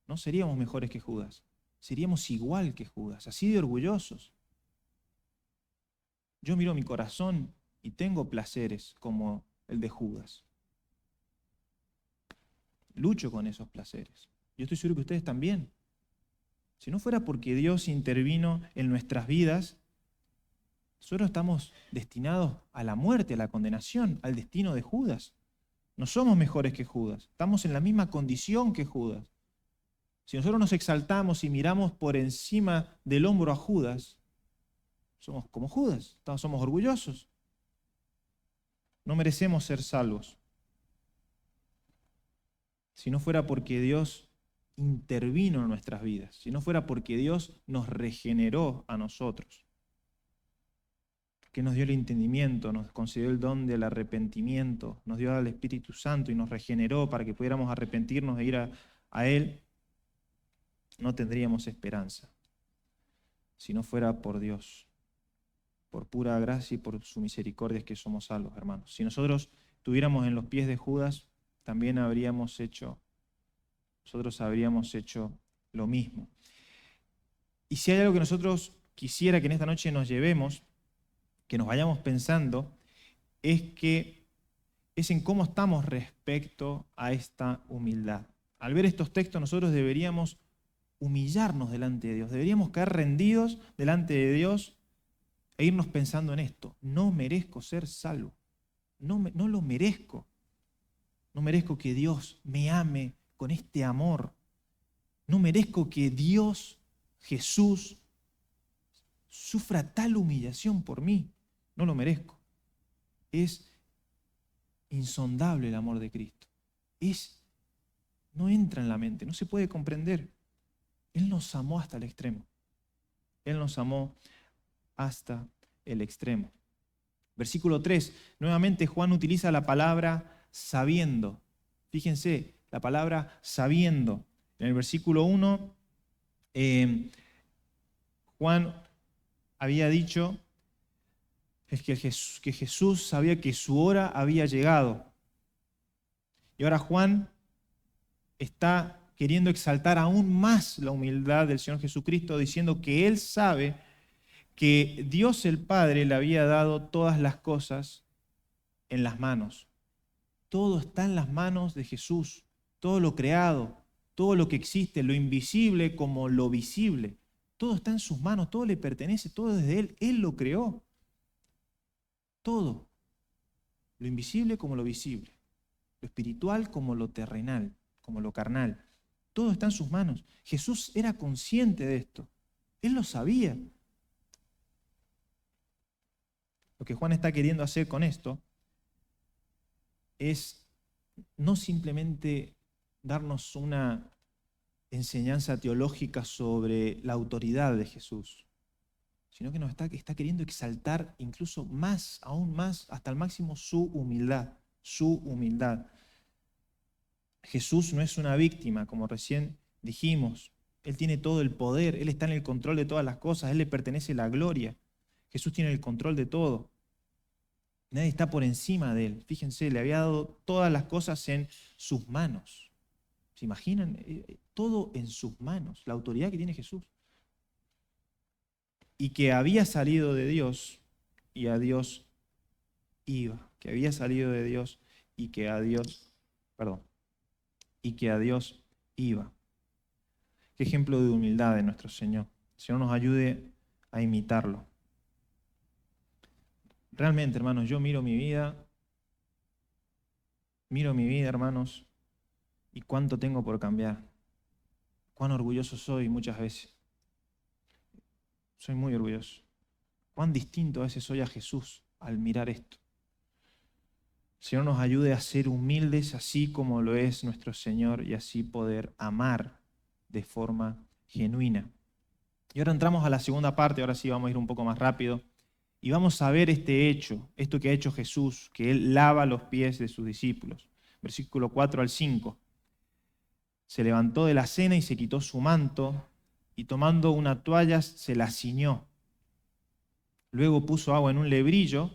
No seríamos mejores que Judas. Seríamos igual que Judas, así de orgullosos. Yo miro mi corazón y tengo placeres como el de Judas. Lucho con esos placeres. Yo estoy seguro que ustedes también. Si no fuera porque Dios intervino en nuestras vidas, nosotros estamos destinados a la muerte, a la condenación, al destino de Judas. No somos mejores que Judas, estamos en la misma condición que Judas. Si nosotros nos exaltamos y miramos por encima del hombro a Judas, somos como Judas, somos orgullosos. No merecemos ser salvos. Si no fuera porque Dios intervino en nuestras vidas, si no fuera porque Dios nos regeneró a nosotros, que nos dio el entendimiento, nos concedió el don del arrepentimiento, nos dio al Espíritu Santo y nos regeneró para que pudiéramos arrepentirnos e ir a Él, no tendríamos esperanza. Si no fuera por Dios, por pura gracia y por su misericordia es que somos salvos, hermanos. Si nosotros estuviéramos en los pies de Judas, también nosotros habríamos hecho lo mismo. Y si hay algo que nosotros quisiera que en esta noche nos llevemos, que nos vayamos pensando, es en cómo estamos respecto a esta humildad. Al ver estos textos nosotros deberíamos humillarnos delante de Dios, deberíamos caer rendidos delante de Dios e irnos pensando en esto: no merezco ser salvo, no lo merezco, no merezco que Dios me ame con este amor, no merezco que Dios, Jesús, sufra tal humillación por mí. No lo merezco. Es insondable el amor de Cristo. No entra en la mente, no se puede comprender. Él nos amó hasta el extremo. Él nos amó hasta el extremo. Versículo 3, nuevamente Juan utiliza la palabra sabiendo. Fíjense, la palabra sabiendo. En el versículo 1, Juan había dicho que Jesús sabía que su hora había llegado. Y ahora Juan está queriendo exaltar aún más la humildad del Señor Jesucristo, diciendo que Él sabe que Dios el Padre le había dado todas las cosas en las manos. Todo está en las manos de Jesús, todo lo creado, todo lo que existe, lo invisible como lo visible. Todo está en sus manos, todo le pertenece, todo es de Él. Él lo creó. Todo. Lo invisible como lo visible. Lo espiritual como lo terrenal, como lo carnal. Todo está en sus manos. Jesús era consciente de esto. Él lo sabía. Lo que Juan está queriendo hacer con esto es no simplemente darnos una enseñanza teológica sobre la autoridad de Jesús, sino que nos está queriendo exaltar incluso más, aún más, hasta el máximo su humildad, su humildad. Jesús no es una víctima, como recién dijimos. Él tiene todo el poder, Él está en el control de todas las cosas, Él le pertenece la gloria. Jesús tiene el control de todo. Nadie está por encima de Él. Fíjense, le había dado todas las cosas en sus manos. ¿Se imaginan? Todo en sus manos, la autoridad que tiene Jesús. Y que había salido de Dios y a Dios iba. Que había salido de Dios y que a Dios, y que a Dios iba. Qué ejemplo de humildad de nuestro Señor. El Señor nos ayude a imitarlo. Realmente, hermanos, yo miro mi vida, hermanos, y cuánto tengo por cambiar. Cuán orgulloso soy muchas veces. Soy muy orgulloso. Cuán distinto a veces soy a Jesús al mirar esto. El Señor nos ayude a ser humildes así como lo es nuestro Señor y así poder amar de forma genuina. Y ahora entramos a la segunda parte, ahora sí vamos a ir un poco más rápido. Y vamos a ver este hecho, esto que ha hecho Jesús, que Él lava los pies de sus discípulos. Versículo 4 al 5. Se levantó de la cena y se quitó su manto, y tomando una toalla se la ciñó. Luego puso agua en un lebrillo,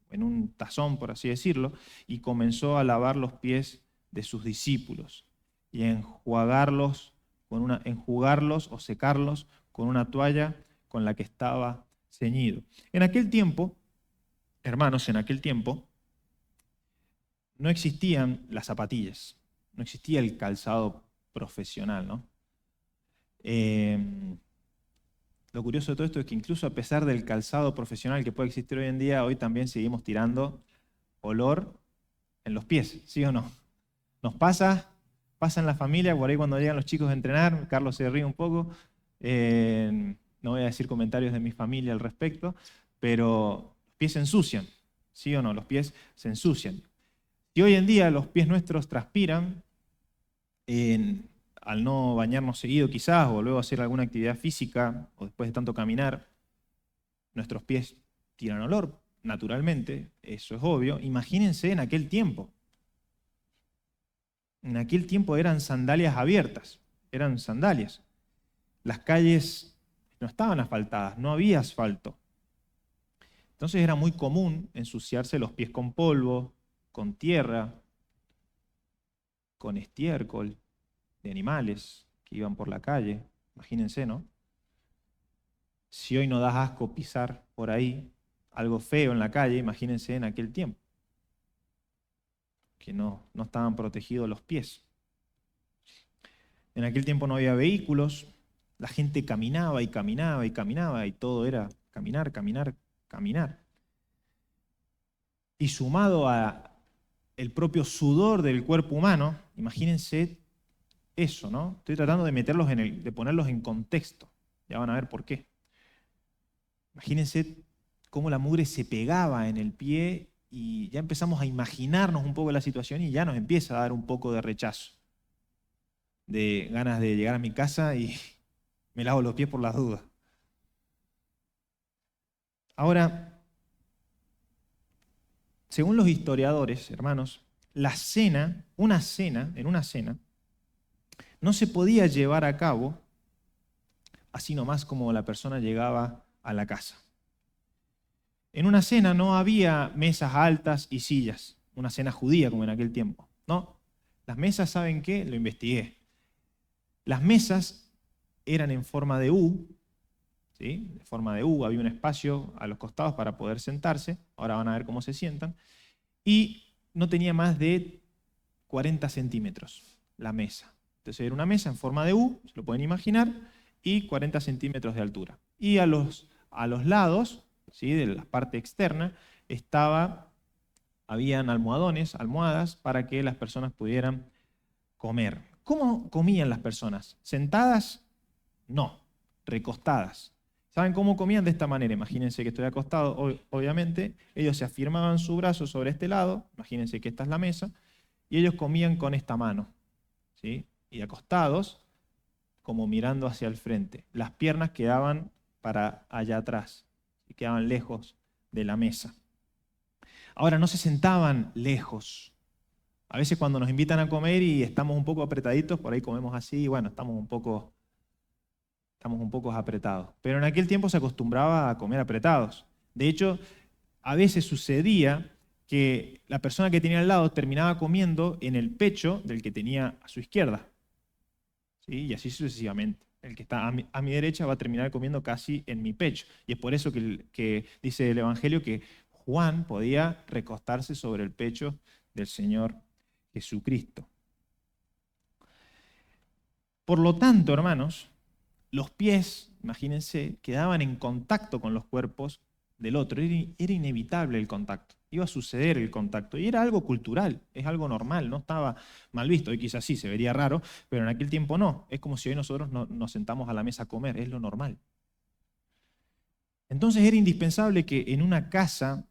en un tazón por así decirlo, y comenzó a lavar los pies de sus discípulos y a enjugarlos o secarlos con una toalla con la que estaba ceñido. En aquel tiempo, hermanos, no existían las zapatillas, no existía el calzado profesional, ¿no? Lo curioso de todo esto es que incluso a pesar del calzado profesional que puede existir hoy en día, hoy también seguimos tirando olor en los pies, ¿sí o no? Nos pasa en la familia, por ahí cuando llegan los chicos a entrenar, Carlos se ríe un poco, no voy a decir comentarios de mi familia al respecto, pero los pies se ensucian, ¿sí o no? Los pies se ensucian. Y hoy en día los pies nuestros transpiran, al no bañarnos seguido quizás, o luego hacer alguna actividad física, o después de tanto caminar, nuestros pies tiran olor, naturalmente, eso es obvio. Imagínense en aquel tiempo. En aquel tiempo eran sandalias abiertas, eran sandalias. Las calles no estaban asfaltadas, no había asfalto. Entonces era muy común ensuciarse los pies con polvo, con tierra, con estiércol de animales que iban por la calle. Imagínense, ¿no? Si hoy no das asco pisar por ahí algo feo en la calle, imagínense en aquel tiempo, que no estaban protegidos los pies. En aquel tiempo no había vehículos, la gente caminaba y caminaba y caminaba y todo era caminar, caminar, caminar. Y sumado a el propio sudor del cuerpo humano, imagínense eso, ¿no? Estoy tratando de ponerlos en contexto. Ya van a ver por qué. Imagínense cómo la mugre se pegaba en el pie y ya empezamos a imaginarnos un poco la situación y ya nos empieza a dar un poco de rechazo, de ganas de llegar a mi casa y me lavo los pies por las dudas. Ahora, según los historiadores, hermanos, en una cena, no se podía llevar a cabo así nomás como la persona llegaba a la casa. En una cena no había mesas altas y sillas, una cena judía como en aquel tiempo. No, las mesas, ¿saben qué? Lo investigué. Las mesas eran en forma de U, ¿sí? De forma de U, había un espacio a los costados para poder sentarse, ahora van a ver cómo se sientan, y no tenía más de 40 centímetros la mesa. Entonces era una mesa en forma de U, se lo pueden imaginar, y 40 centímetros de altura. Y a los lados, ¿sí? De la parte externa, habían almohadas, para que las personas pudieran comer. ¿Cómo comían las personas? ¿Sentadas? No, recostadas. ¿Saben cómo comían? De esta manera. Imagínense que estoy acostado, obviamente. Ellos se afirmaban su brazo sobre este lado. Imagínense que esta es la mesa. Y ellos comían con esta mano, ¿sí? Y acostados, como mirando hacia el frente. Las piernas quedaban para allá atrás, y quedaban lejos de la mesa. Ahora, no se sentaban lejos. A veces cuando nos invitan a comer y estamos un poco apretaditos, por ahí comemos así, y bueno, estamos un poco apretados. Pero en aquel tiempo se acostumbraba a comer apretados. De hecho, a veces sucedía que la persona que tenía al lado terminaba comiendo en el pecho del que tenía a su izquierda. ¿Sí? Y así sucesivamente. El que está a mi derecha va a terminar comiendo casi en mi pecho. Y es por eso que dice el Evangelio que Juan podía recostarse sobre el pecho del Señor Jesucristo. Por lo tanto, hermanos, los pies, imagínense, quedaban en contacto con los cuerpos del otro. Era inevitable el contacto. Iba a suceder el contacto. Y era algo cultural, es algo normal, no estaba mal visto. Hoy quizás sí, se vería raro, pero en aquel tiempo no. Es como si hoy nosotros nos sentamos a la mesa a comer, es lo normal. Entonces era indispensable que en una casa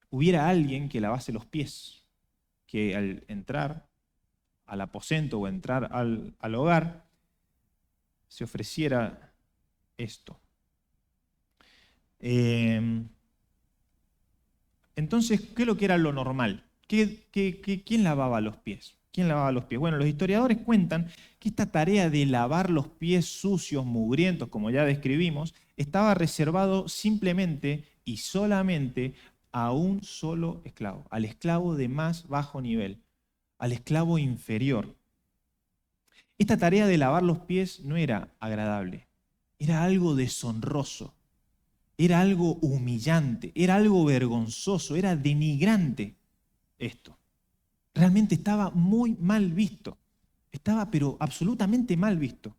hubiera alguien que lavase los pies, que al entrar al aposento o entrar al hogar se ofreciera esto. Entonces, ¿qué es lo que era lo normal? ¿Quién lavaba los pies? ¿Quién lavaba los pies? Bueno, los historiadores cuentan que esta tarea de lavar los pies sucios, mugrientos, como ya describimos, estaba reservado simplemente y solamente a un solo esclavo, al esclavo de más bajo nivel, al esclavo inferior. Esta tarea de lavar los pies no era agradable, era algo deshonroso. Era algo humillante, era algo vergonzoso, era denigrante esto. Realmente estaba muy mal visto. Estaba pero absolutamente mal visto.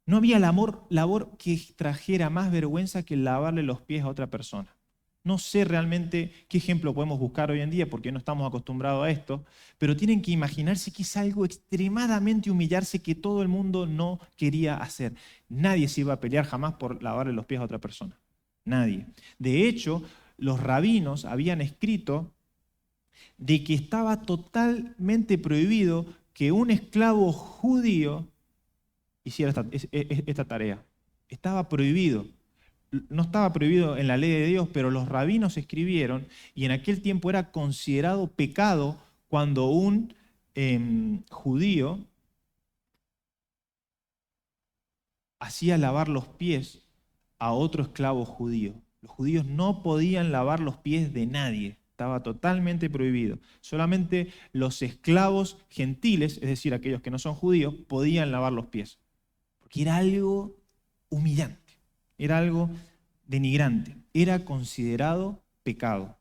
No había labor que trajera más vergüenza que lavarle los pies a otra persona. No sé realmente qué ejemplo podemos buscar hoy en día porque no estamos acostumbrados a esto, pero tienen que imaginarse que es algo extremadamente humillarse que todo el mundo no quería hacer. Nadie se iba a pelear jamás por lavarle los pies a otra persona. Nadie. De hecho, los rabinos habían escrito de que estaba totalmente prohibido que un esclavo judío hiciera esta tarea. Estaba prohibido. No estaba prohibido en la ley de Dios, pero los rabinos escribieron y en aquel tiempo era considerado pecado cuando un judío hacía lavar los pies a otro esclavo judío. Los judíos no podían lavar los pies de nadie, estaba totalmente prohibido. Solamente los esclavos gentiles, es decir, aquellos que no son judíos, podían lavar los pies, porque era algo humillante, era algo denigrante, era considerado pecado.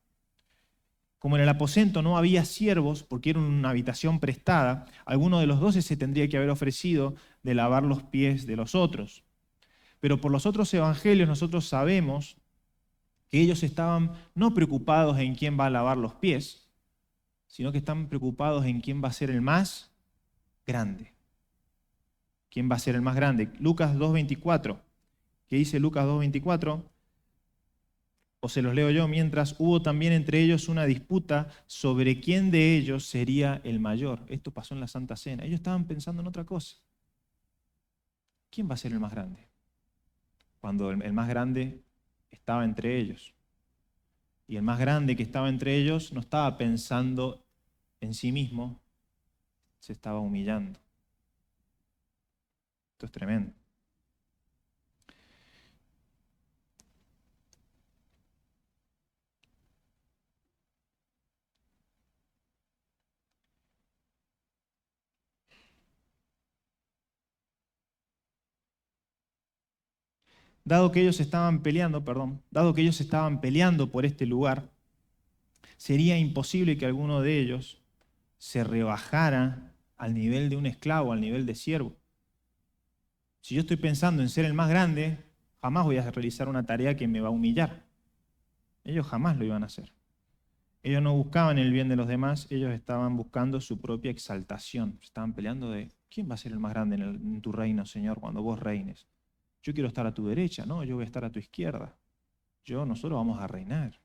Como en el aposento no había siervos, porque era una habitación prestada, alguno de los 12 se tendría que haber ofrecido de lavar los pies de los otros. Pero por los otros evangelios nosotros sabemos que ellos estaban no preocupados en quién va a lavar los pies, sino que están preocupados en quién va a ser el más grande. ¿Quién va a ser el más grande? Lucas 2:24. ¿Qué dice Lucas 2:24? O se los leo yo, mientras hubo también entre ellos una disputa sobre quién de ellos sería el mayor. Esto pasó en la Santa Cena. Ellos estaban pensando en otra cosa. ¿Quién va a ser el más grande? Cuando el más grande estaba entre ellos. Y el más grande que estaba entre ellos no estaba pensando en sí mismo, se estaba humillando. Esto es tremendo. Dado que ellos estaban peleando por este lugar, sería imposible que alguno de ellos se rebajara al nivel de un esclavo, al nivel de siervo. Si yo estoy pensando en ser el más grande, jamás voy a realizar una tarea que me va a humillar. Ellos jamás lo iban a hacer. Ellos no buscaban el bien de los demás, ellos estaban buscando su propia exaltación. Estaban peleando de, ¿quién va a ser el más grande en tu reino, Señor, cuando vos reines? Yo quiero estar a tu derecha, no, yo voy a estar a tu izquierda. Nosotros vamos a reinar.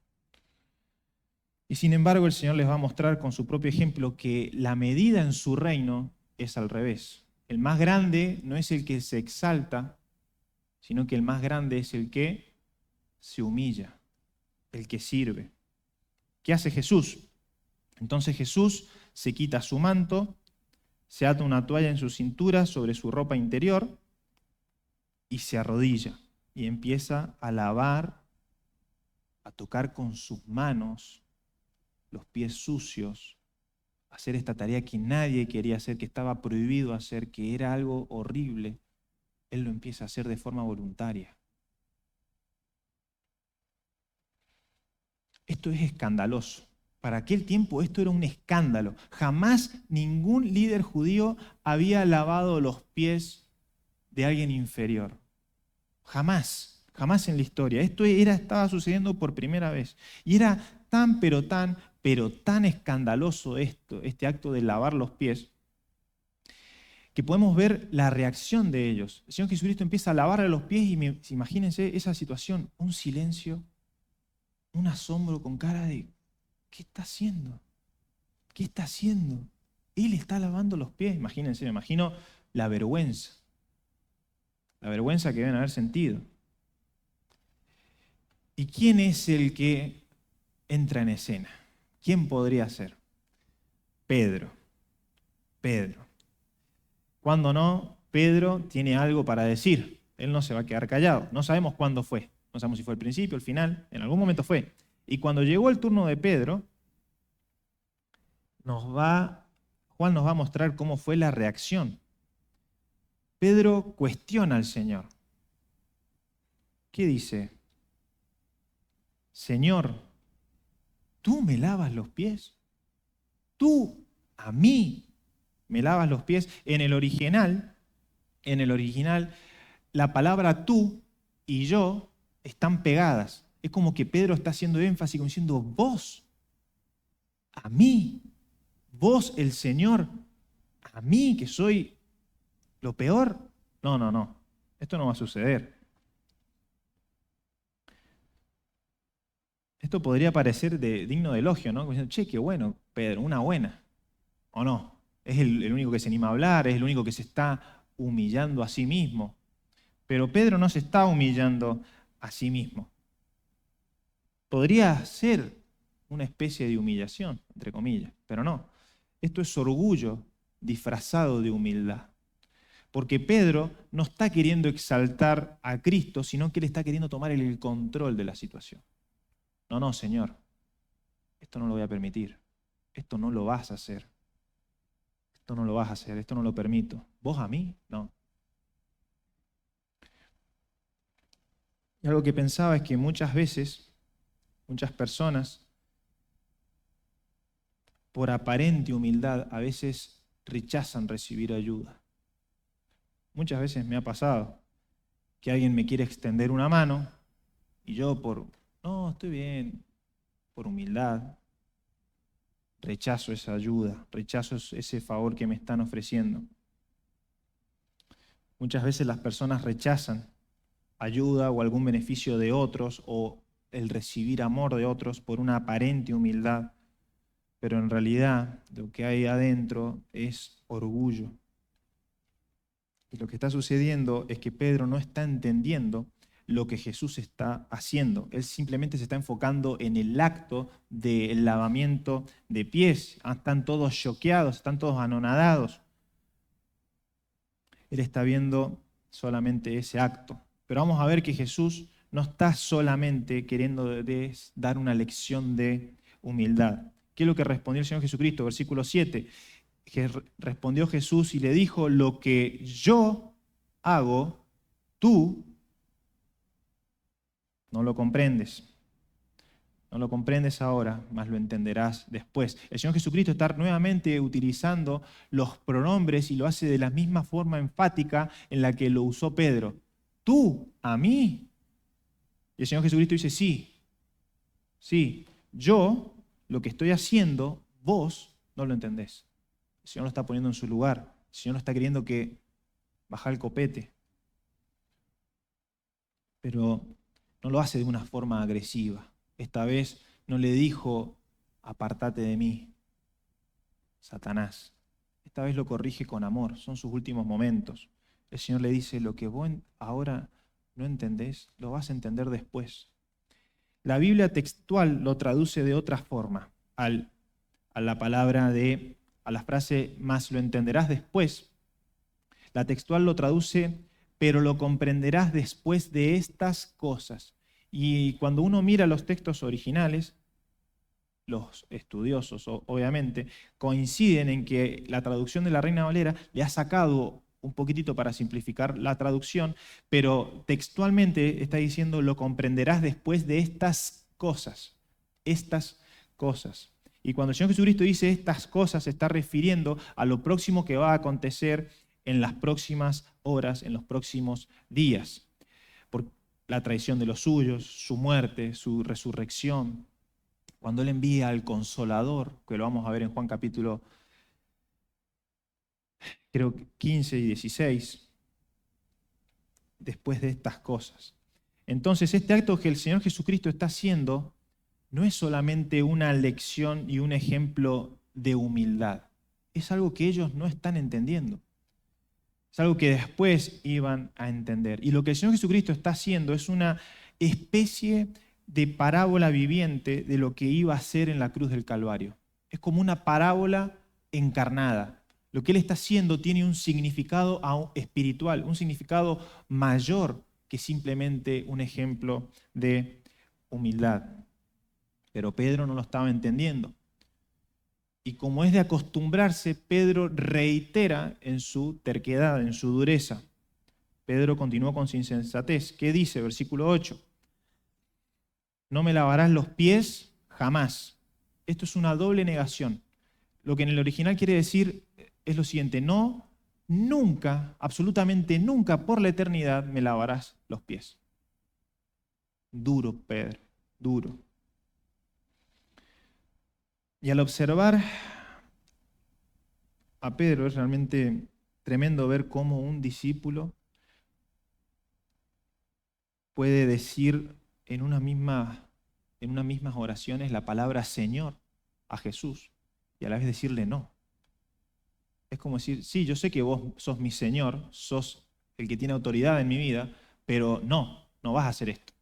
Y sin embargo, el Señor les va a mostrar con su propio ejemplo que la medida en su reino es al revés. El más grande no es el que se exalta, sino que el más grande es el que se humilla, el que sirve. ¿Qué hace Jesús? Entonces Jesús se quita su manto, se ata una toalla en su cintura sobre su ropa interior y se arrodilla y empieza a lavar, a tocar con sus manos los pies sucios, a hacer esta tarea que nadie quería hacer, que estaba prohibido hacer, que era algo horrible. Él lo empieza a hacer de forma voluntaria. Esto es escandaloso. Para aquel tiempo esto era un escándalo. Jamás ningún líder judío había lavado los pies de alguien inferior. Jamás, jamás en la historia. Esto estaba sucediendo por primera vez. Y era tan, pero tan escandaloso este acto de lavar los pies, que podemos ver la reacción de ellos. El Señor Jesucristo empieza a lavarle los pies y imagínense esa situación, un silencio, un asombro con cara de, ¿qué está haciendo? ¿Qué está haciendo? Él está lavando los pies. Imagínense, me imagino la vergüenza que deben haber sentido. ¿Y quién es el que entra en escena? ¿Quién podría ser? Pedro. Cuando no, Pedro tiene algo para decir. Él no se va a quedar callado. No sabemos cuándo fue. No sabemos si fue al principio, al final. En algún momento fue. Y cuando llegó el turno de Pedro, Juan nos va a mostrar cómo fue la reacción. Pedro cuestiona al Señor. ¿Qué dice? Señor, ¿tú me lavas los pies? ¿Tú a mí me lavas los pies? En el original, la palabra tú y yo están pegadas. Es como que Pedro está haciendo énfasis, como diciendo, vos, a mí, vos, el Señor, a mí, que soy lo peor. No, esto no va a suceder. Esto podría parecer digno de elogio, ¿no? Como diciendo, che, qué bueno, Pedro, una buena. ¿O no? Es el único que se anima a hablar, es el único que se está humillando a sí mismo. Pero Pedro no se está humillando a sí mismo. Podría ser una especie de humillación, entre comillas, pero no. Esto es orgullo disfrazado de humildad. Porque Pedro no está queriendo exaltar a Cristo, sino que él está queriendo tomar el control de la situación. No, Señor, esto no lo voy a permitir. Esto no lo vas a hacer. Esto no lo vas a hacer, esto no lo permito. ¿Vos a mí? No. Y algo que pensaba es que muchas veces, muchas personas, por aparente humildad, a veces rechazan recibir ayuda. Muchas veces me ha pasado que alguien me quiere extender una mano y yo no, estoy bien, por humildad, rechazo esa ayuda, rechazo ese favor que me están ofreciendo. Muchas veces las personas rechazan ayuda o algún beneficio de otros o el recibir amor de otros por una aparente humildad, pero en realidad lo que hay adentro es orgullo. Y lo que está sucediendo es que Pedro no está entendiendo lo que Jesús está haciendo. Él simplemente se está enfocando en el acto del lavamiento de pies. Están todos choqueados, están todos anonadados. Él está viendo solamente ese acto. Pero vamos a ver que Jesús no está solamente queriendo dar una lección de humildad. ¿Qué es lo que respondió el Señor Jesucristo? Versículo 7. Respondió Jesús y le dijo, lo que yo hago, tú no lo comprendes. No lo comprendes ahora, mas lo entenderás después. El Señor Jesucristo está nuevamente utilizando los pronombres y lo hace de la misma forma enfática en la que lo usó Pedro. ¿Tú a mí? Y el Señor Jesucristo dice, sí, yo lo que estoy haciendo, vos no lo entendés. El Señor lo está poniendo en su lugar. El Señor no está queriendo que baja el copete. Pero no lo hace de una forma agresiva. Esta vez no le dijo, apartate de mí, Satanás. Esta vez lo corrige con amor. Son sus últimos momentos. El Señor le dice, lo que vos ahora no entendés, lo vas a entender después. La Biblia textual lo traduce de otra forma a la frase más lo entenderás después. La textual lo traduce, pero lo comprenderás después de estas cosas. Y cuando uno mira los textos originales, los estudiosos obviamente coinciden en que la traducción de la Reina Valera le ha sacado un poquitito para simplificar la traducción, pero textualmente está diciendo lo comprenderás después de estas cosas. Estas cosas. Y cuando el Señor Jesucristo dice estas cosas, se está refiriendo a lo próximo que va a acontecer en las próximas horas, en los próximos días. Por la traición de los suyos, su muerte, su resurrección. Cuando Él envía al Consolador, que lo vamos a ver en Juan capítulo creo 15 y 16, después de estas cosas. Entonces, este acto que el Señor Jesucristo está haciendo no es solamente una lección y un ejemplo de humildad. Es algo que ellos no están entendiendo. Es algo que después iban a entender. Y lo que el Señor Jesucristo está haciendo es una especie de parábola viviente de lo que iba a ser en la cruz del Calvario. Es como una parábola encarnada. Lo que Él está haciendo tiene un significado espiritual, un significado mayor que simplemente un ejemplo de humildad. Pero Pedro no lo estaba entendiendo. Y como es de acostumbrarse, Pedro reitera en su terquedad, en su dureza. Pedro continuó con su insensatez. ¿Qué dice? Versículo 8. No me lavarás los pies jamás. Esto es una doble negación. Lo que en el original quiere decir es lo siguiente: no, nunca, absolutamente nunca por la eternidad me lavarás los pies. Duro, Pedro, duro. Y al observar a Pedro es realmente tremendo ver cómo un discípulo puede decir en unas mismas oraciones la palabra Señor a Jesús y a la vez decirle no. Es como decir, sí, yo sé que vos sos mi Señor, sos el que tiene autoridad en mi vida, pero no vas a hacer esto.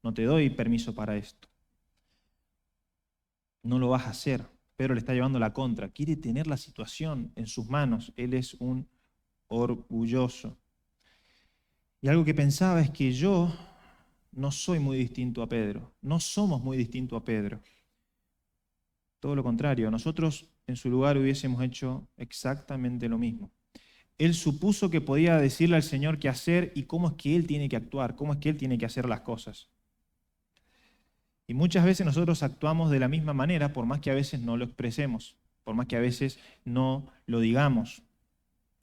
No te doy permiso para esto. No lo vas a hacer. Pedro le está llevando la contra. Quiere tener la situación en sus manos. Él es un orgulloso. Y algo que pensaba es que yo no soy muy distinto a Pedro. No somos muy distintos a Pedro. Todo lo contrario, nosotros en su lugar hubiésemos hecho exactamente lo mismo. Él supuso que podía decirle al Señor qué hacer y cómo es que Él tiene que actuar, cómo es que Él tiene que hacer las cosas. Y muchas veces nosotros actuamos de la misma manera, por más que a veces no lo expresemos, por más que a veces no lo digamos.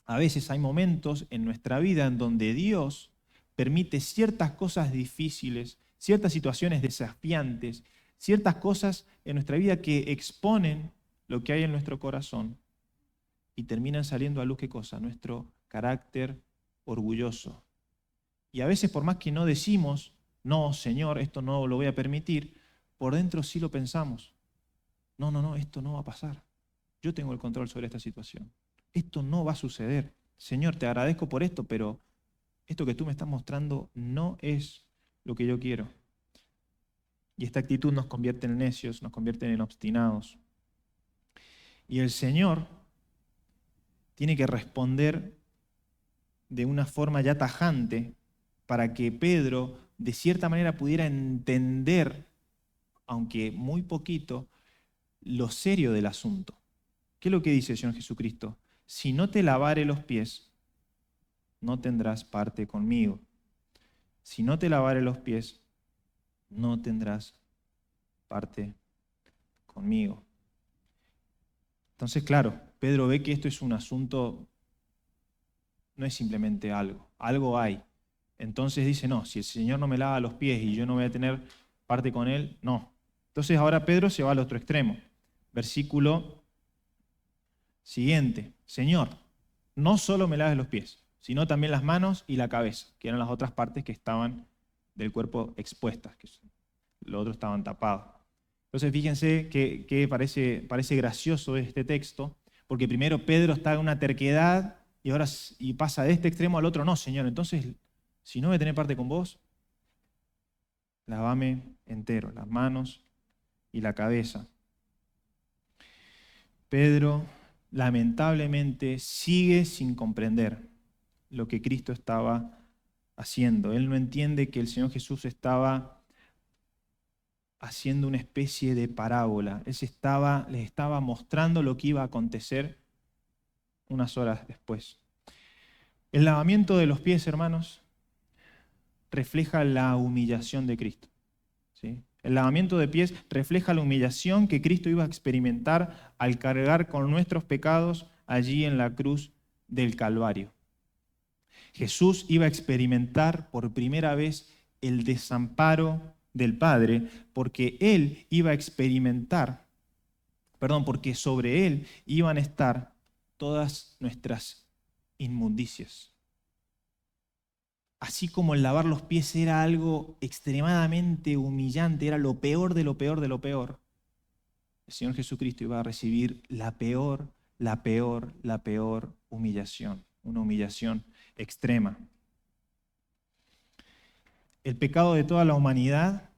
A veces hay momentos en nuestra vida en donde Dios permite ciertas cosas difíciles, ciertas situaciones desafiantes, ciertas cosas en nuestra vida que exponen lo que hay en nuestro corazón y terminan saliendo a luz, ¿qué cosa? Nuestro carácter orgulloso. Y a veces, por más que no decimos, no, Señor, esto no lo voy a permitir, por dentro sí lo pensamos. No, esto no va a pasar. Yo tengo el control sobre esta situación. Esto no va a suceder. Señor, te agradezco por esto, pero esto que tú me estás mostrando no es lo que yo quiero. Y esta actitud nos convierte en necios, nos convierte en obstinados. Y el Señor tiene que responder de una forma ya tajante para que Pedro de cierta manera pudiera entender, aunque muy poquito, lo serio del asunto. ¿Qué es lo que dice el Señor Jesucristo? Si no te lavare los pies, no tendrás parte conmigo. Si no te lavare los pies, no tendrás parte conmigo. Entonces, claro, Pedro ve que esto es un asunto, no es simplemente algo hay. Entonces dice, no, si el Señor no me lava los pies y yo no voy a tener parte con Él, no, Entonces ahora Pedro se va al otro extremo. Versículo siguiente. Señor, no solo me laves los pies, sino también las manos y la cabeza, que eran las otras partes que estaban del cuerpo expuestas, que los otros estaban tapados. Entonces fíjense que parece gracioso este texto, porque primero Pedro está en una terquedad y pasa de este extremo al otro. No, Señor, entonces, si no voy a tener parte con vos, lávame entero, las manos y la cabeza. Pedro, lamentablemente, sigue sin comprender lo que Cristo estaba haciendo. Él no entiende que el Señor Jesús estaba haciendo una especie de parábola. Él les estaba mostrando lo que iba a acontecer unas horas después. El lavamiento de los pies, hermanos, refleja la humillación de Cristo. ¿Sí? El lavamiento de pies refleja la humillación que Cristo iba a experimentar al cargar con nuestros pecados allí en la cruz del Calvario. Jesús iba a experimentar por primera vez el desamparo del Padre, porque Él iba a experimentar, porque sobre Él iban a estar todas nuestras inmundicias. Así como el lavar los pies era algo extremadamente humillante, era lo peor de lo peor de lo peor, el Señor Jesucristo iba a recibir la peor humillación, una humillación extrema. El pecado de toda la humanidad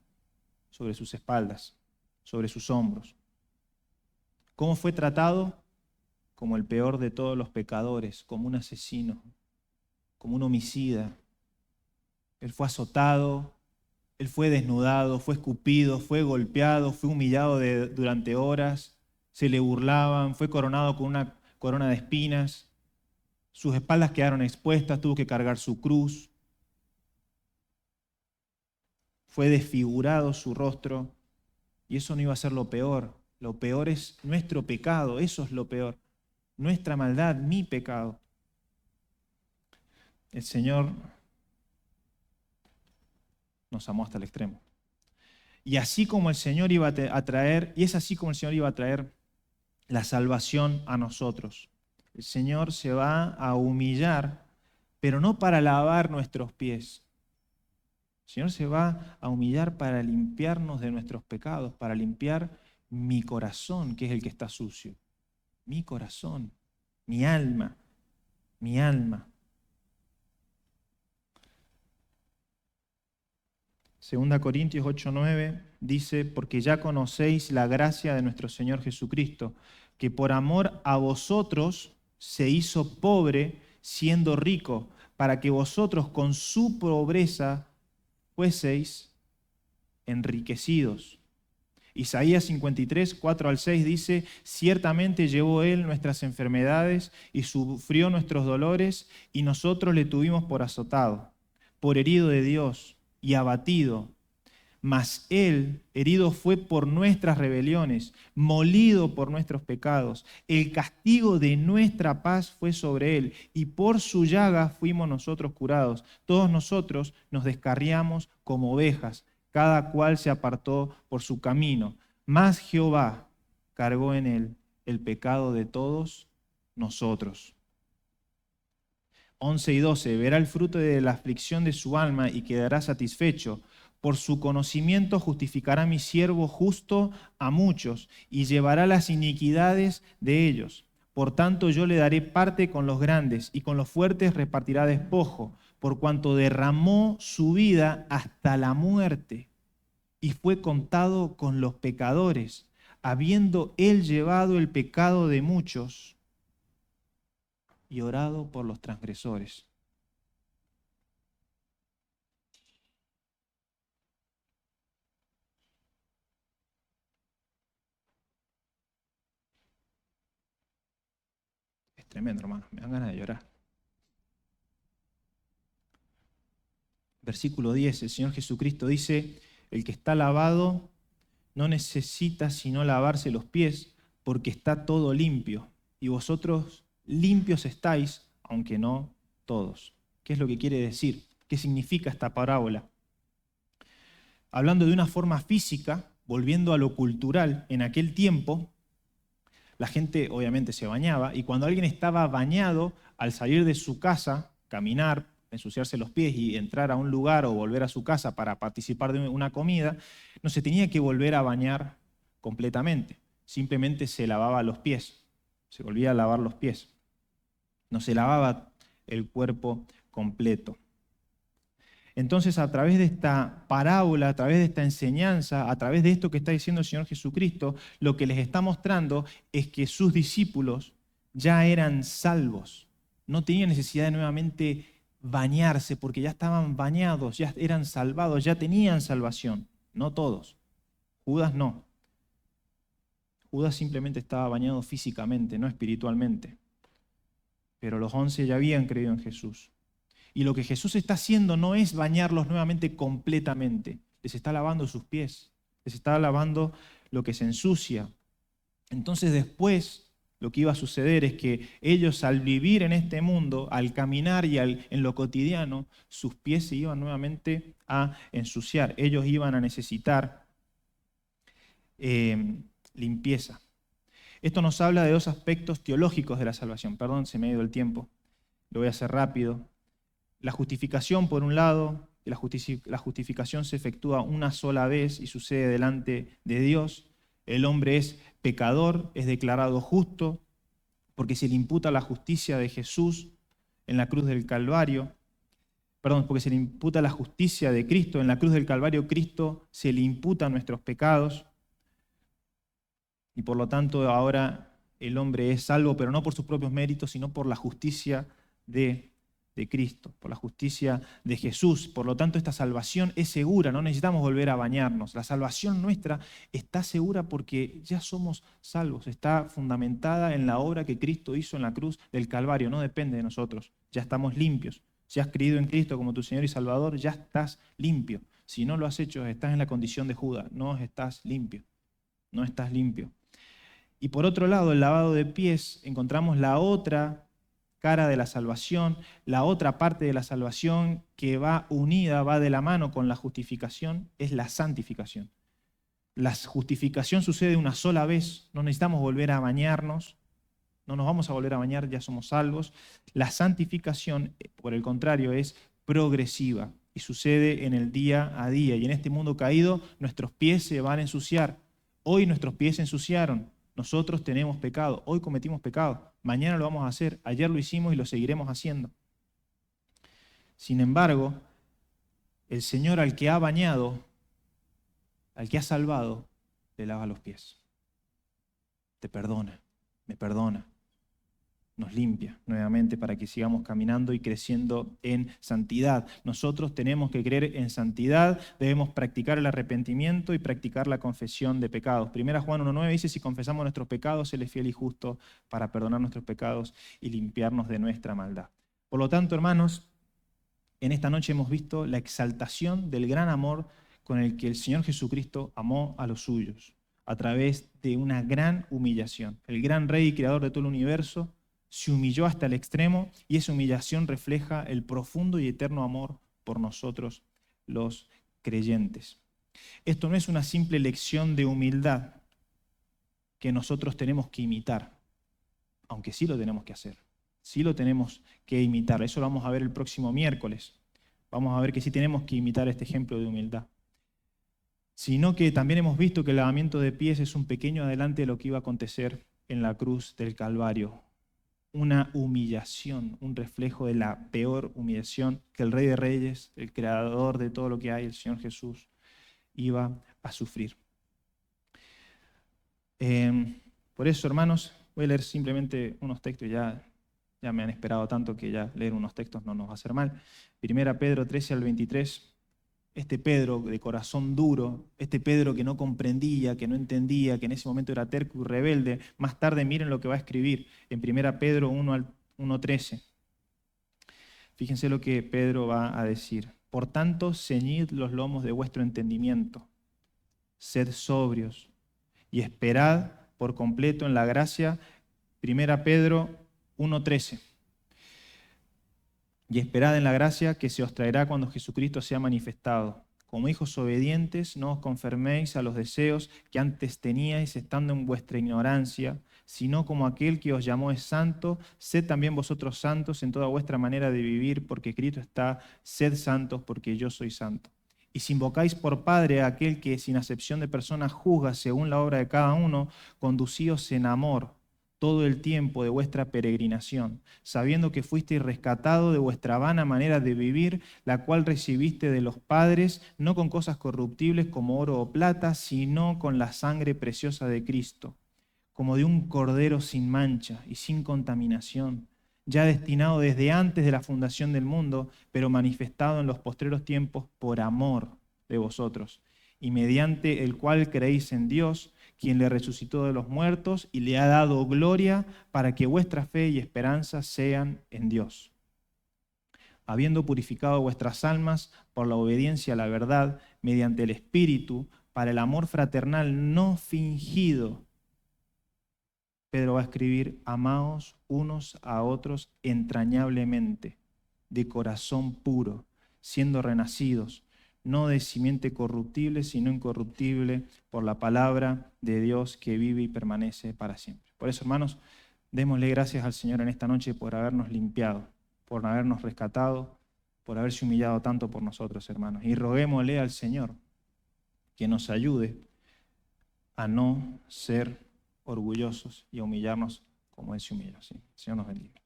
sobre sus espaldas, sobre sus hombros. ¿Cómo fue tratado? Como el peor de todos los pecadores, como un asesino, como un homicida. Él fue azotado, él fue desnudado, fue escupido, fue golpeado, fue humillado durante horas, se le burlaban, fue coronado con una corona de espinas, sus espaldas quedaron expuestas, tuvo que cargar su cruz, fue desfigurado su rostro, y eso no iba a ser lo peor es nuestro pecado, eso es lo peor, nuestra maldad, mi pecado. El Señor nos amó hasta el extremo. Y así como el Señor iba a traer, es así como el Señor iba a traer la salvación a nosotros. El Señor se va a humillar, pero no para lavar nuestros pies. El Señor se va a humillar para limpiarnos de nuestros pecados, para limpiar mi corazón, que es el que está sucio. Mi corazón, mi alma, mi alma. 2 Corintios 8:9 dice, porque ya conocéis la gracia de nuestro Señor Jesucristo, que por amor a vosotros se hizo pobre siendo rico, para que vosotros con su pobreza fueseis enriquecidos. Isaías 53, 4-6 dice, ciertamente llevó Él nuestras enfermedades y sufrió nuestros dolores, y nosotros le tuvimos por azotado, por herido de Dios y abatido. Mas Él herido fue por nuestras rebeliones, molido por nuestros pecados. El castigo de nuestra paz fue sobre Él, y por su llaga fuimos nosotros curados. Todos nosotros nos descarriamos como ovejas, cada cual se apartó por su camino. Mas Jehová cargó en Él el pecado de todos nosotros. 11 y 12. Verá el fruto de la aflicción de su alma y quedará satisfecho. Por su conocimiento justificará mi siervo justo a muchos y llevará las iniquidades de ellos. Por tanto yo le daré parte con los grandes y con los fuertes repartirá despojo, por cuanto derramó su vida hasta la muerte y fue contado con los pecadores, habiendo él llevado el pecado de muchos y orado por los transgresores. Es tremendo, hermano, me dan ganas de llorar. Versículo 10, el Señor Jesucristo dice, el que está lavado no necesita sino lavarse los pies, porque está todo limpio, y vosotros limpios estáis, aunque no todos. ¿Qué es lo que quiere decir? ¿Qué significa esta parábola? Hablando de una forma física, volviendo a lo cultural, en aquel tiempo la gente obviamente se bañaba, y cuando alguien estaba bañado, al salir de su casa, caminar, ensuciarse los pies y entrar a un lugar o volver a su casa para participar de una comida, no se tenía que volver a bañar completamente, simplemente se lavaba los pies, se volvía a lavar los pies, no se lavaba el cuerpo completo. Entonces, a través de esta parábola, a través de esta enseñanza, a través de esto que está diciendo el Señor Jesucristo, lo que les está mostrando es que sus discípulos ya eran salvos. No tenían necesidad de nuevamente bañarse porque ya estaban bañados, ya eran salvados, ya tenían salvación. No todos. Judas no. Judas simplemente estaba bañado físicamente, no espiritualmente. Pero los 11 ya habían creído en Jesús. Y lo que Jesús está haciendo no es bañarlos nuevamente completamente. Les está lavando sus pies. Les está lavando lo que se ensucia. Entonces después lo que iba a suceder es que ellos, al vivir en este mundo, al caminar y en lo cotidiano, sus pies se iban nuevamente a ensuciar. Ellos iban a necesitar limpieza. Esto nos habla de dos aspectos teológicos de la salvación. Perdón, se me ha ido el tiempo. Lo voy a hacer rápido. La justificación, por un lado, la justificación se efectúa una sola vez y sucede delante de Dios. El hombre es pecador, es declarado justo, porque se le imputa la justicia de Jesús en la cruz del Calvario. Perdón, porque se le imputa la justicia de Cristo. En la cruz del Calvario, Cristo se le imputa nuestros pecados. Y por lo tanto, ahora el hombre es salvo, pero no por sus propios méritos, sino por la justicia de Cristo, por la justicia de Jesús. Por lo tanto, esta salvación es segura, no necesitamos volver a bañarnos. La salvación nuestra está segura porque ya somos salvos, está fundamentada en la obra que Cristo hizo en la cruz del Calvario, no depende de nosotros, ya estamos limpios. Si has creído en Cristo como tu Señor y Salvador, ya estás limpio. Si no lo has hecho, estás en la condición de Judas, no estás limpio, no estás limpio. Y por otro lado, el lavado de pies, encontramos la otra cara de la salvación, la otra parte de la salvación que va unida, va de la mano con la justificación, es la santificación. La justificación sucede una sola vez, no necesitamos volver a bañarnos, no nos vamos a volver a bañar, ya somos salvos. La santificación, por el contrario, es progresiva y sucede en el día a día. Y en este mundo caído, nuestros pies se van a ensuciar. Hoy nuestros pies se ensuciaron. Nosotros tenemos pecado, hoy cometimos pecado, mañana lo vamos a hacer, ayer lo hicimos y lo seguiremos haciendo. Sin embargo, el Señor al que ha bañado, al que ha salvado, le lava los pies. Te perdona, me perdona, nos limpia nuevamente para que sigamos caminando y creciendo en santidad. Nosotros tenemos que creer en santidad, debemos practicar el arrepentimiento y practicar la confesión de pecados. 1 Juan 1:9 dice, si confesamos nuestros pecados, Él es fiel y justo para perdonar nuestros pecados y limpiarnos de nuestra maldad. Por lo tanto, hermanos, en esta noche hemos visto la exaltación del gran amor con el que el Señor Jesucristo amó a los suyos, a través de una gran humillación. El gran Rey y Creador de todo el universo se humilló hasta el extremo y esa humillación refleja el profundo y eterno amor por nosotros los creyentes. Esto no es una simple lección de humildad que nosotros tenemos que imitar, aunque sí lo tenemos que hacer, sí lo tenemos que imitar. Eso lo vamos a ver el próximo miércoles. Vamos a ver que sí tenemos que imitar este ejemplo de humildad. Sino que también hemos visto que el lavamiento de pies es un pequeño adelante de lo que iba a acontecer en la cruz del Calvario. Una humillación, un reflejo de la peor humillación que el Rey de Reyes, el Creador de todo lo que hay, el Señor Jesús, iba a sufrir. Por eso, hermanos, voy a leer simplemente unos textos, ya me han esperado tanto que ya leer unos textos no nos va a hacer mal. 1 Pedro 13 al 23. Este Pedro de corazón duro, este Pedro que no comprendía, que no entendía, que en ese momento era terco y rebelde, más tarde miren lo que va a escribir en 1 Pedro 1:13. Fíjense lo que Pedro va a decir. Por tanto, ceñid los lomos de vuestro entendimiento, sed sobrios y esperad por completo en la gracia. 1 Pedro 1:13. Y esperad en la gracia que se os traerá cuando Jesucristo sea manifestado, Como hijos obedientes, no os conforméis a los deseos que antes teníais estando en vuestra ignorancia, sino como aquel que os llamó es santo, sed también vosotros santos en toda vuestra manera de vivir, porque Cristo está, sed santos porque yo soy santo. Y si invocáis por Padre a aquel que sin acepción de personas juzga según la obra de cada uno, conducíos en amor todo el tiempo de vuestra peregrinación, sabiendo que fuisteis rescatado de vuestra vana manera de vivir, la cual recibiste de los padres, no con cosas corruptibles como oro o plata, sino con la sangre preciosa de Cristo, como de un cordero sin mancha y sin contaminación, ya destinado desde antes de la fundación del mundo, pero manifestado en los postreros tiempos por amor de vosotros, y mediante el cual creéis en Dios, quien le resucitó de los muertos y le ha dado gloria para que vuestra fe y esperanza sean en Dios. Habiendo purificado vuestras almas por la obediencia a la verdad, mediante el Espíritu, para el amor fraternal no fingido, Pedro va a escribir: amaos unos a otros entrañablemente, de corazón puro, siendo renacidos, no de simiente corruptible, sino incorruptible, por la palabra de Dios que vive y permanece para siempre. Por eso, hermanos, démosle gracias al Señor en esta noche por habernos limpiado, por habernos rescatado, por haberse humillado tanto por nosotros, hermanos. Y roguémosle al Señor que nos ayude a no ser orgullosos y a humillarnos como Él se humilló. ¿Sí? El Señor nos bendiga.